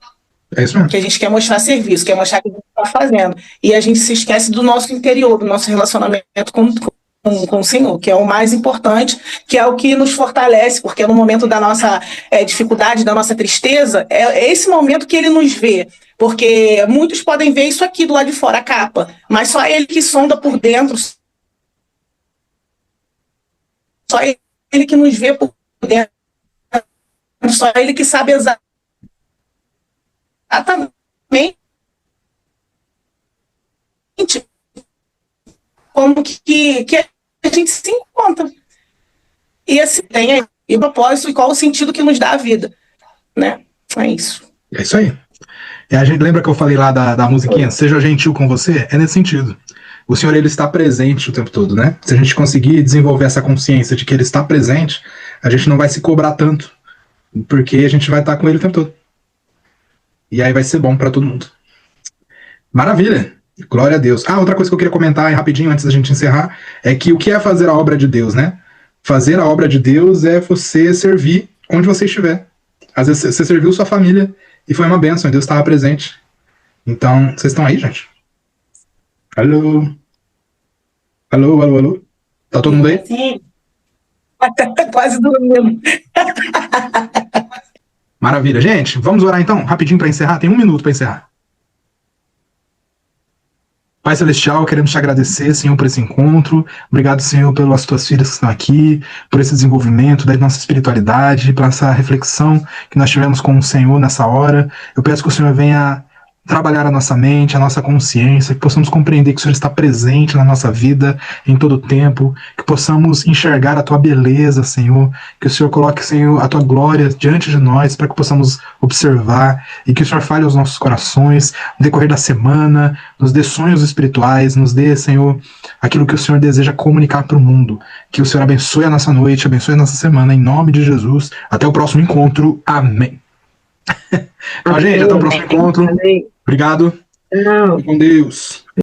É isso mesmo.
Que a gente quer mostrar serviço, quer mostrar o que a gente está fazendo. E a gente se esquece do nosso interior, do nosso relacionamento com o Senhor, que é o mais importante, que é o que nos fortalece, porque no momento da nossa dificuldade, da nossa tristeza, é esse momento que ele nos vê. Porque muitos podem ver isso aqui do lado de fora, a capa, mas só ele que sonda por dentro, só ele que nos vê por dentro, só ele que sabe exatamente como que a gente se encontra. E assim, tem o propósito e qual o sentido que nos dá a vida, né? É isso.
É isso aí. A gente lembra que eu falei lá da musiquinha, seja gentil com você? É nesse sentido. O Senhor, ele está presente o tempo todo, né? Se a gente conseguir desenvolver essa consciência de que ele está presente, a gente não vai se cobrar tanto, porque a gente vai estar com ele o tempo todo. E aí vai ser bom para todo mundo. Maravilha! Glória a Deus. Outra coisa que eu queria comentar rapidinho antes da gente encerrar, é que o que é fazer a obra de Deus, né? Fazer a obra de Deus é você servir onde você estiver. Às vezes você serviu sua família e foi uma bênção, Deus estava presente. Então, vocês estão aí, gente? Alô? Alô, alô, alô? Tá todo mundo aí?
Sim. Até tá quase dormindo.
Maravilha. Gente, vamos orar então, rapidinho para encerrar. Tem 1 minuto para encerrar. Pai Celestial, queremos te agradecer, Senhor, por esse encontro. Obrigado, Senhor, pelas tuas filhas que estão aqui, por esse desenvolvimento da nossa espiritualidade, por essa reflexão que nós tivemos com o Senhor nessa hora. Eu peço que o Senhor venha trabalhar a nossa mente, a nossa consciência, que possamos compreender que o Senhor está presente na nossa vida em todo o tempo, que possamos enxergar a tua beleza, Senhor, que o Senhor coloque, Senhor, a tua glória diante de nós, para que possamos observar, e que o Senhor fale aos nossos corações no decorrer da semana, nos dê sonhos espirituais, nos dê, Senhor, aquilo que o Senhor deseja comunicar para o mundo. Que o Senhor abençoe a nossa noite, abençoe a nossa semana, em nome de Jesus. Até o próximo encontro. Amém. Tchau, gente. Até o próximo encontro. Obrigado.
Não.
Fique com Deus.